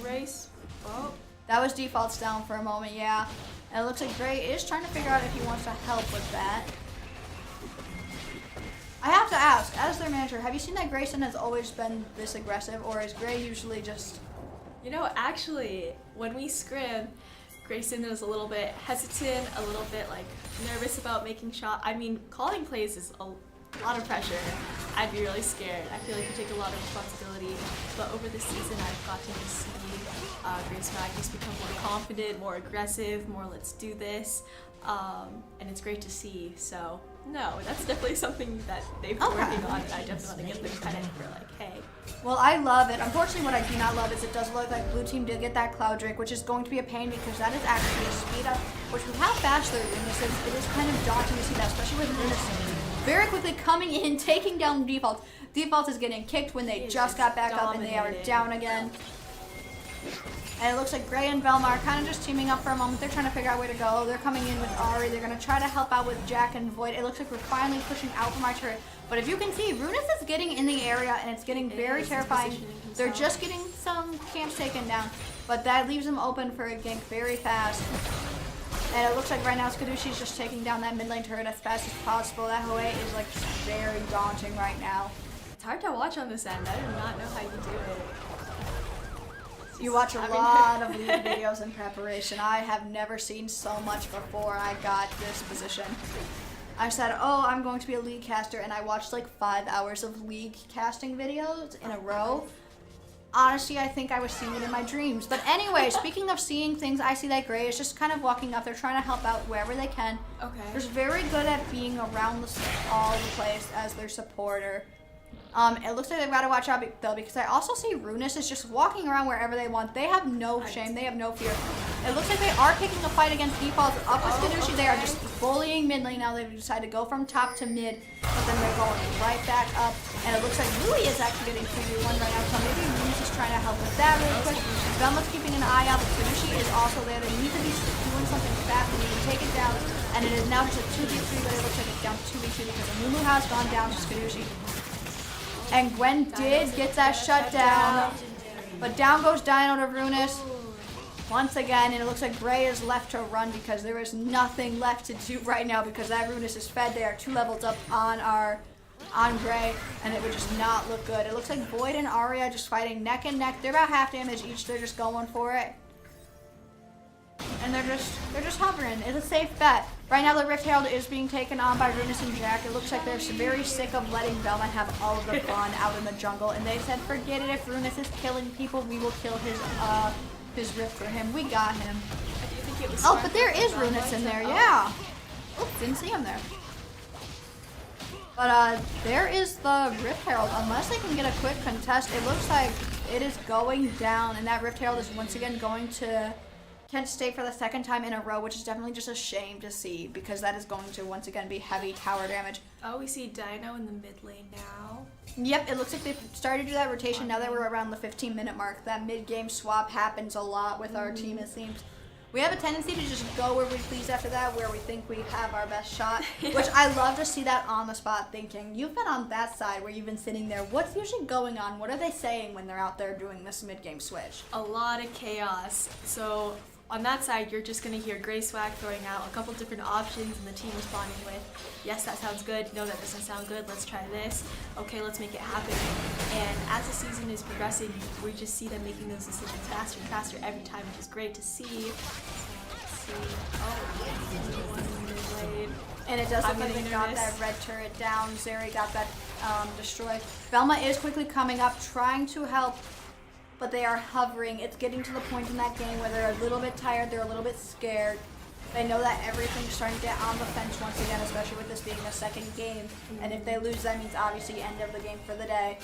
Grace. Oh. That was defaults down for a moment, yeah. And it looks like Gray is trying to figure out if he wants to help with that. I have to ask, as their manager, have you seen that Greyson has always been this aggressive, or is Gray usually just... You know, actually, when we scrim, Greyson is a little bit hesitant, a little bit like nervous about making shots. I mean, calling plays is a lot of pressure. I'd be really scared. I feel like you take a lot of responsibility. But over the season, I've gotten to see Grayson just become more confident, more aggressive, more let's do this. And it's great to see. So, no, that's definitely something that they've been working on, and I definitely want to give them credit for like, hey. Well, I love it. Unfortunately, what I do not love is it does look like blue team did get that Cloud Drake, which is going to be a pain because that is actually a speed up, which with how fast they're doing this, it is kind of daunting to see that, especially with Runis very quickly coming in, taking down Default. Default is getting kicked when they just got back up and they are down again. And it looks like Gray and Velma are kind of just teaming up for a moment. They're trying to figure out where to go. They're coming in with Ari. They're going to try to help out with Jack and Void. It looks like we're finally pushing out from our turret. But if you can see, Runis is getting in the area, and it's getting very terrifying. They're just getting some camps taken down, but that leaves them open for a gank very fast. And it looks like right now Skadushi's just taking down that mid lane turret as fast as possible. That Hoei is like very daunting right now. It's hard to watch on this end. I do not know how you do it. You watch a lot of League videos in preparation. I have never seen so much before I got this position. I said, oh, I'm going to be a League caster, and I watched like 5 hours of League casting videos in a row. Honestly, I think I was seeing it in my dreams. But anyway, speaking of seeing things, I see that Gray is just kind of walking up. They're trying to help out wherever they can. Okay. They're very good at being around all the place as their supporter. It looks like they've got to watch out though, because I also see Runis is just walking around wherever they want. They have no shame. They have no fear. It looks like they are picking a fight against Default. Up with Skadushi. They are just bullying mid lane now. They've decided to go from top to mid, but then they're going right back up. And it looks like Louis is actually getting 2v1 right now, so maybe Runis is trying to help with that really quick. Velma's keeping an eye out, but Skadushi is also there. They need to be doing something fast. They need to take it down. And it is now just a 2v3, but it looks like it's down 2v2 because Amumu has gone down to Skadushi. And Gwen did get that shutdown, but down goes Dino to Runis once again, and it looks like Gray is left to run because there is nothing left to do right now because that Runis is fed. They are 2 levels up on Gray, and it would just not look good. It looks like Void and Arya just fighting neck and neck. They're about half damage each. They're just going for it. And they're just hovering. It's a safe bet. Right now the Rift Herald is being taken on by Runis and Jack. It looks like they're very sick of letting Velma have all of the fun out in the jungle. And they said, forget it, if Runis is killing people, we will kill his Rift for him. We got him. Oh, but there is Runis in there, yeah. Oops, didn't see him there. But there is the Rift Herald. Unless they can get a quick contest, it looks like it is going down. And that Rift Herald is once again going to Kent State for the 2nd time in a row, which is definitely just a shame to see because that is going to once again be heavy tower damage. Oh, we see Dino in the mid lane now. Yep, it looks like they've started to do that rotation now that we're around the 15-minute mark. That mid-game swap happens a lot with our team, it seems. We have a tendency to just go where we please after that, where we think we have our best shot, which I love to see that on the spot thinking. You've been on that side where you've been sitting there. What's usually going on? What are they saying when they're out there doing this mid-game switch? A lot of chaos. So on that side, you're just going to hear Grey Swag throwing out a couple different options and the team responding with, yes, that sounds good. No, that doesn't sound good. Let's try this. Okay, let's make it happen. And as the season is progressing, we just see them making those decisions faster and faster every time, which is great to see. So let's see. Oh, one mid-lane. And it does look like they got that red turret down. Zeri got that destroyed. Velma is quickly coming up, trying to help, but they are hovering. It's getting to the point in that game where they're a little bit tired, they're a little bit scared. They know that everything's starting to get on the fence once again, especially with this being the second game. And if they lose, that means obviously end of the game for the day.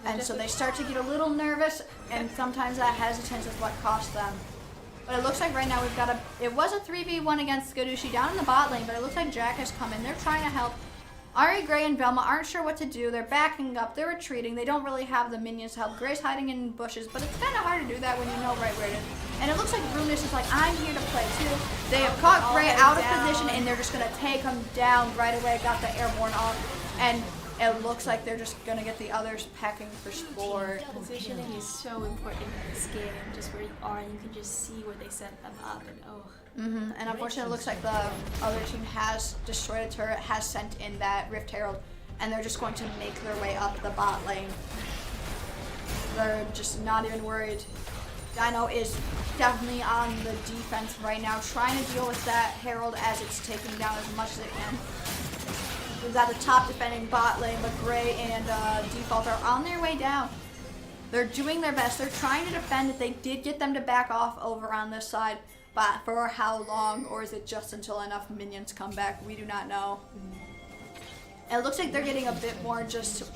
And so they start to get a little nervous, and sometimes that hesitance is what costs them. But it looks like right now we've got it was a 3v1 against Skadushi down in the bot lane, but it looks like Jack has come in. They're trying to help. Ari, Grey, and Velma aren't sure what to do. They're backing up. They're retreating. They don't really have the minions to help. Grey's hiding in bushes, but it's kind of hard to do that when you know right where it is. And it looks like Runis is like, I'm here to play too. They have caught Grey out of position, and they're just going to take him down right away. Got the airborne off, and it looks like they're just going to get the others pecking for sport. Positioning is so important in this game, just where you are, and you can just see where they set them up, and And unfortunately, it looks like the other team has destroyed a turret, has sent in that Rift Herald, and they're just going to make their way up the bot lane. They're just not even worried. Dino is definitely on the defense right now, trying to deal with that Herald as it's taking down as much as it can. We've got the top defending bot lane, but Grey and Default are on their way down. They're doing their best. They're trying to defend it. They did get them to back off over on this side. But for how long, or is it just until enough minions come back? We do not know. And it looks like they're getting a bit more just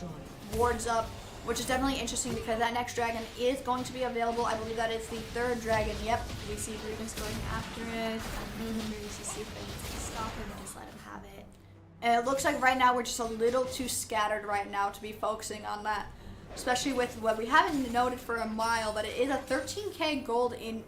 wards up, which is definitely interesting because that next dragon is going to be available. I believe that is the third dragon. Yep. we see Runis going after it. I'm curious to see if they can stop him and just let him have it. And it looks like right now we're just a little too scattered right now to be focusing on that. Especially with what we haven't noted for a while, but it is a 13k gold in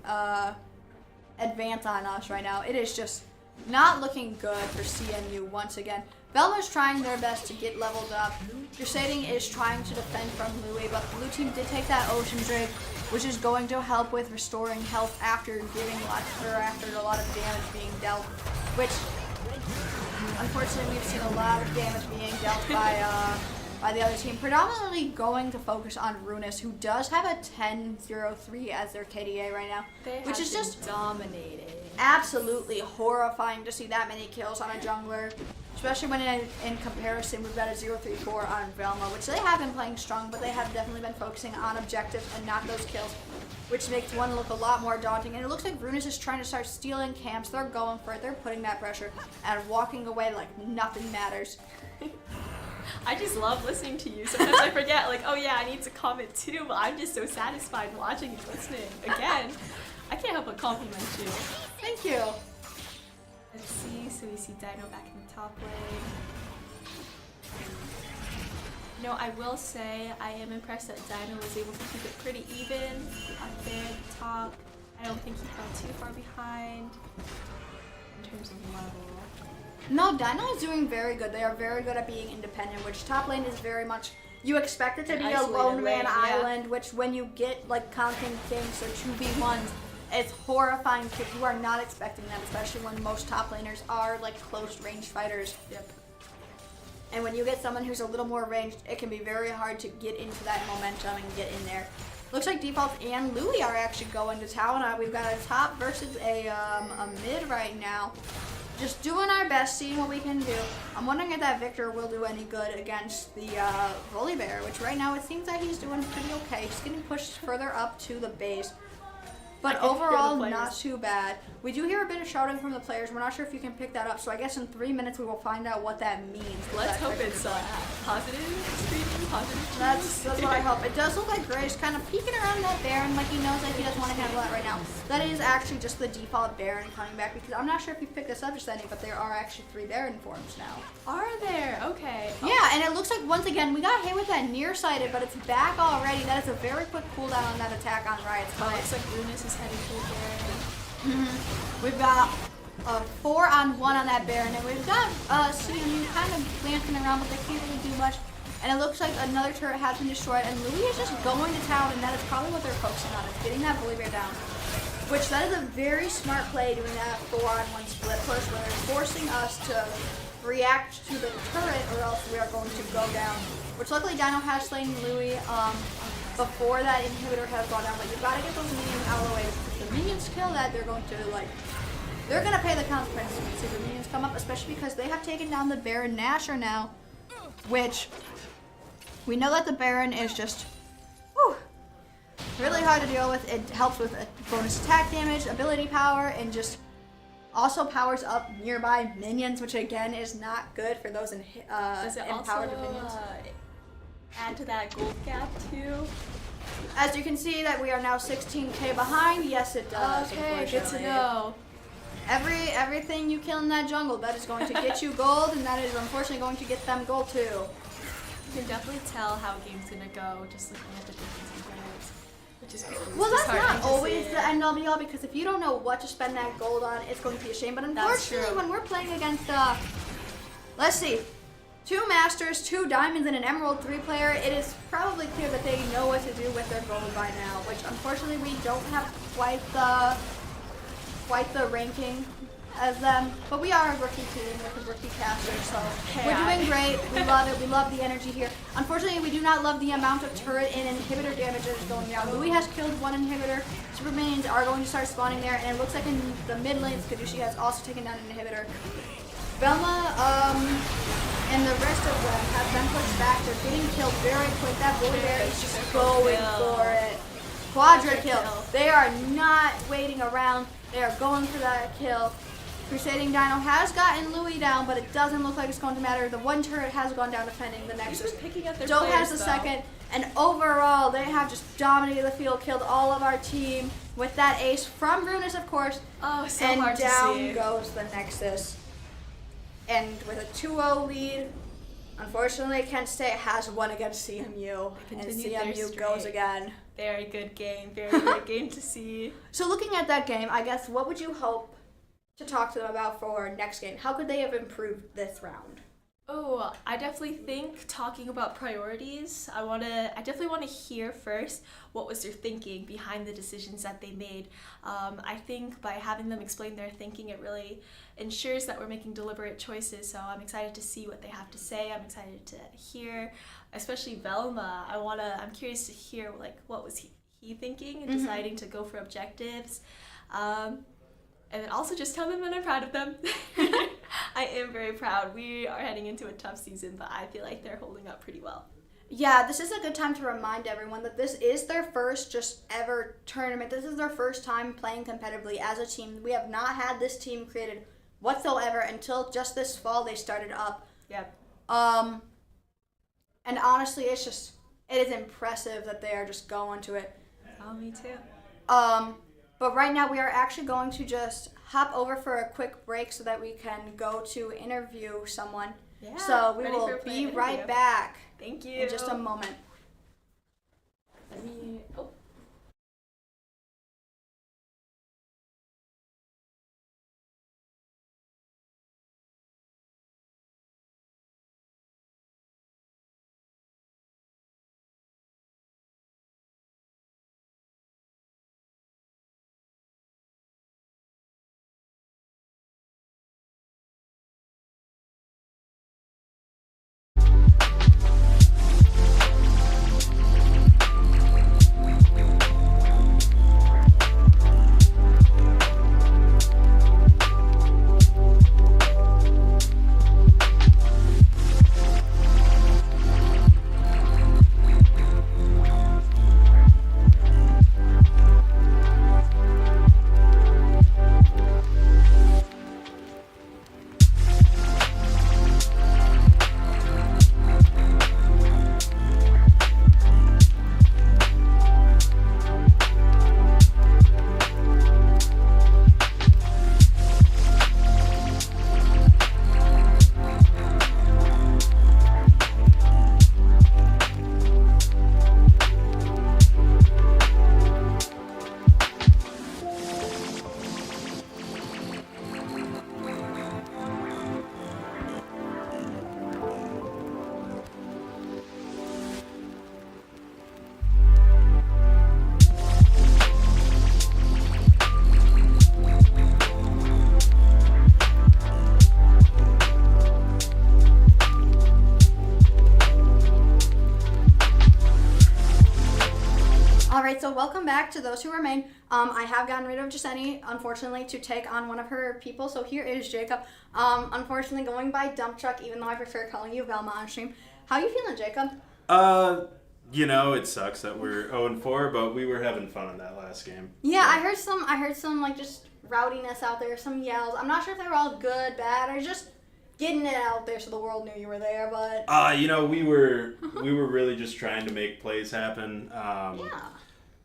advance on us right now. It is just not looking good for CMU once again. Velma's trying their best to get leveled up. Crusading is trying to defend from Louis, but the blue team did take that Ocean Drake, which is going to help with restoring health after after a lot of damage being dealt. Which, unfortunately, we've seen a lot of damage being dealt by the other team. Predominantly going to focus on Runis, who does have a 10-0-3 as their KDA right now, which is just dominating. Absolutely horrifying to see that many kills on a jungler, especially when in comparison we've got a 0-3-4 on Velma, which they have been playing strong, but they have definitely been focusing on objectives and not those kills, which makes one look a lot more daunting. And it looks like Runis is trying to start stealing camps. They're going for it. They're putting that pressure and walking away like nothing matters. I just love listening to you. Sometimes I forget, like, oh yeah, I need to comment too, but I'm just so satisfied watching and listening. Again, I can't help but compliment you. Thank you. Let's see, so we see Dino back in the top lane. You know, I will say I am impressed that Dino was able to keep it pretty even up there at the top. I don't think he fell too far behind in terms of level. No, Dino is doing very good. They are very good at being independent, which top lane is very much, you expect it to be a lone man island, which when you get like Conking Kings or 2v1s, it's horrifying because you are not expecting that, especially when most top laners are like close range fighters. Yep. And when you get someone who's a little more ranged, it can be very hard to get into that momentum and get in there. Looks like Default and Louis are actually going to town. We've got a top versus a mid right now. Just doing our best, seeing what we can do. I'm wondering if that Victor will do any good against the Volibear, which right now it seems that he's doing pretty okay. He's getting pushed further up to the base. But overall, not too bad. We do hear a bit of shouting from the players. We're not sure if you can pick that up, so I guess in 3 minutes we will find out what that means. Let's hope it's positive screaming, positive. That's what I hope. It does look like Grey's kind of peeking around that Baron, like he knows that he doesn't want to handle that right now. That is actually just the default Baron coming back, because I'm not sure if you picked this up just then, but there are actually 3 Baron forms now. Are there? Okay. Yeah, and it looks like once again we got hit with that nearsighted, but it's back already. That is a very quick cooldown on that attack on Riot's. Looks like Runis is heading to the Baron. We've got a 4-on-1 on that Baron, and we've got CMU kind of glancing around, but they can't really do much. And it looks like another turret has been destroyed, and Louis is just going to town, and that is probably what they're focusing on, is getting that bully bear down. Which, that is a very smart play, doing that 4-on-1 split push, where they're forcing us to react to the turret, or else we are going to go down. Which, luckily, Dino has slain Louis before that inhibitor has gone down, but you've got to get those minions out of the way. If the minions kill that, they're going to, they're going to pay the consequences when the minions come up, especially because they have taken down the Baron Nashor now, which we know that the Baron is just really hard to deal with. It helps with bonus attack damage, ability power, and just also powers up nearby minions, which again is not good for those empowered minions. Add to that gold gap too? As you can see that we are now 16k behind. Yes, it does. Okay, good to know. Everything you kill in that jungle, that is going to get you gold, and that is unfortunately going to get them gold too. You can definitely tell how a game's gonna go just looking at the different players, which is great. Well, that's not always the end all be all, because if you don't know what to spend that gold on, it's going to be a shame. But unfortunately, when we're playing against, let's see, 2 Masters, 2 Diamonds, and an Emerald 3-player, it is probably clear that they know what to do with their gold by now, which unfortunately we don't have quite the ranking as them, but we are a rookie team with a rookie caster, so we're doing great. We love it. We love the energy here. Unfortunately, we do not love the amount of turret and inhibitor damage that is going down. Louis has killed 1 inhibitor. Super minions are going to start spawning there, and it looks like in the mid lanes, Kadushi has also taken down an inhibitor. Velma and the rest of them have been pushed back. They're getting killed very quick. That bully bear is just going for it. Quadra kill. They are not waiting around. They are going for that kill. Crusading Dino has gotten Louis down, but it doesn't look like it's going to matter. The 1 turret has gone down defending the Nexus. Doe has the second, and overall they have just dominated the field, killed all of our team with that ace from Runas, of course. Oh, so and hard to see. down goes the Nexus. And with a 2-0 lead, unfortunately Kent State has won against CMU, and CMU goes again. Very good game, very good game to see. So looking at that game, I guess what would you hope to talk to them about for next game? How could they have improved this round? Oh, I definitely think talking about priorities, I definitely want to hear first what was their thinking behind the decisions that they made. I think by having them explain their thinking, it really ensures that we're making deliberate choices. So I'm excited to see what they have to say. I'm excited to hear, especially Velma. I'm curious to hear what was he thinking and deciding to go for objectives. And then also just tell them that I'm proud of them. I am very proud. We are heading into a tough season, but I feel like they're holding up pretty well. Yeah, this is a good time to remind everyone that this is their first ever tournament. This is their first time playing competitively as a team. We have not had this team created whatsoever until just this fall they started up. Yep. And honestly, it is impressive that they are just going to it. Oh, me too. But right now we are actually going to just hop over for a quick break so that we can go to interview someone. Yeah, so we will be right back. Thank you. In just a moment. back to those who remain. I have gotten rid of Yesenia, unfortunately, to take on one of her people. So here is Jacob. Unfortunately, going by Dump Truck, even though I prefer calling you Velma on stream. How you feeling, Jacob? It sucks that we're 0-4, but we were having fun in that last game. Yeah, I heard some like just rowdiness out there, some yells. I'm not sure if they were all good, bad, or just getting it out there so the world knew you were there, but we were really just trying to make plays happen.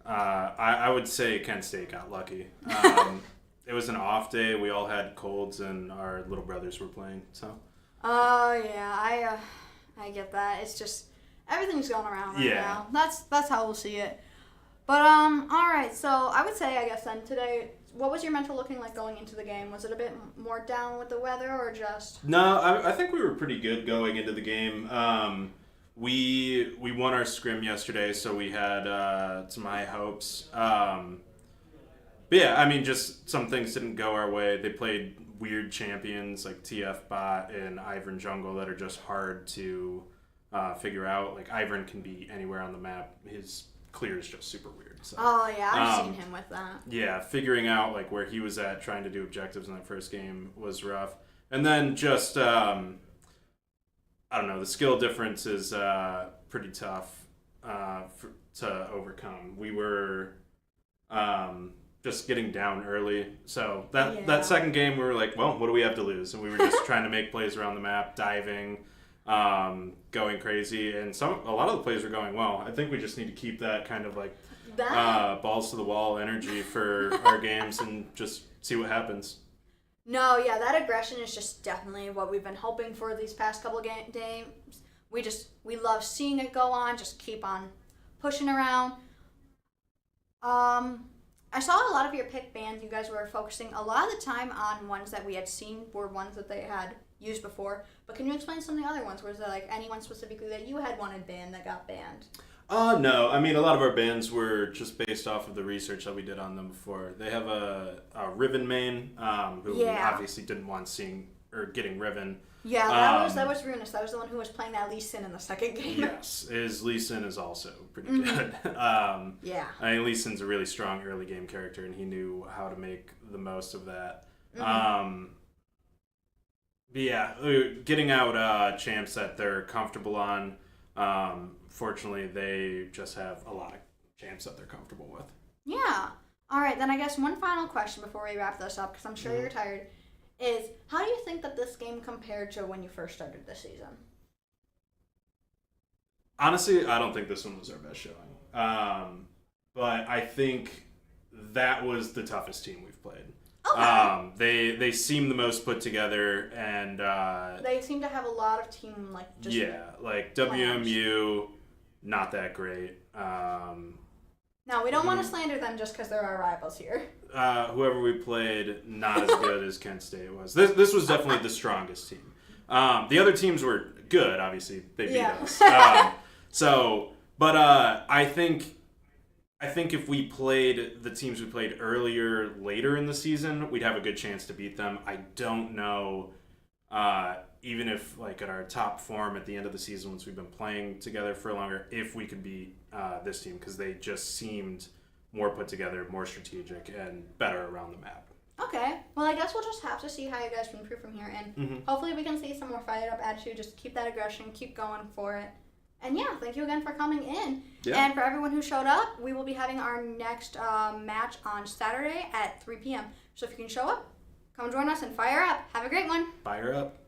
I would say Kent State got lucky. It was an off day. We all had colds, and our little brothers were playing. So. Oh yeah, I get that. It's just everything's going around right now. That's how we'll see it. But all right. So I would say, I guess then today, what was your mental looking like going into the game? Was it a bit more down with the weather, or just? No, I think we were pretty good going into the game. We won our scrim yesterday, so we had some high hopes. But yeah, I mean, just some things didn't go our way. They played weird champions like TF Bot and Ivern Jungle that are just hard to figure out. Like Ivern can be anywhere on the map. His clear is just super weird. So, oh yeah, I've seen him with that. Yeah, figuring out like where he was at trying to do objectives in that first game was rough. And then just I don't know, the skill difference is pretty tough to overcome. We were just getting down early. So that second game we were like, well, what do we have to lose? And we were just trying to make plays around the map, diving, going crazy, and a lot of the plays were going well. I think we just need to keep that kind of like balls to the wall energy for our games and just see what happens. No, yeah, that aggression is just definitely what we've been hoping for these past couple games. We love seeing it go on, just keep on pushing around. I saw a lot of your pick bands. You guys were focusing a lot of the time on ones that we had seen were ones that they had used before. But can you explain some of the other ones? Was there like anyone specifically that you had wanted banned that got banned? No. I mean, a lot of our bans were just based off of the research that we did on them before. They have a Riven main, who we obviously didn't want seeing or getting Riven. Yeah, that was Runus. That was the one who was playing that Lee Sin in the second game. Yes, his Lee Sin is also pretty good. Yeah. I mean, Lee Sin's a really strong early game character, and he knew how to make the most of that. But yeah, getting out champs that they're comfortable on. Fortunately, they just have a lot of champs that they're comfortable with. Yeah. All right, then I guess one final question before we wrap this up, because I'm sure you're tired, is how do you think that this game compared to when you first started this season? Honestly, I don't think this one was our best showing. But I think that was the toughest team we've played. Okay. They seem the most put together, and they seem to have a lot of team like WMU, not that great. No, we don't want to slander them just because they're our rivals here. Whoever we played, not as good as Kent State was. This was definitely the strongest team. The other teams were good, obviously. They beat us. But I think if we played the teams we played later in the season, we'd have a good chance to beat them. I don't know, even if like at our top form at the end of the season, once we've been playing together for longer, if we could beat this team, because they just seemed more put together, more strategic, and better around the map. Okay. Well, I guess we'll just have to see how you guys improve from here, and hopefully we can see some more fired up attitude. Just keep that aggression, keep going for it. And yeah, thank you again for coming in. Yeah. And for everyone who showed up, we will be having our next match on Saturday at 3 p.m. So if you can show up, come join us and fire up. Have a great one. Fire up.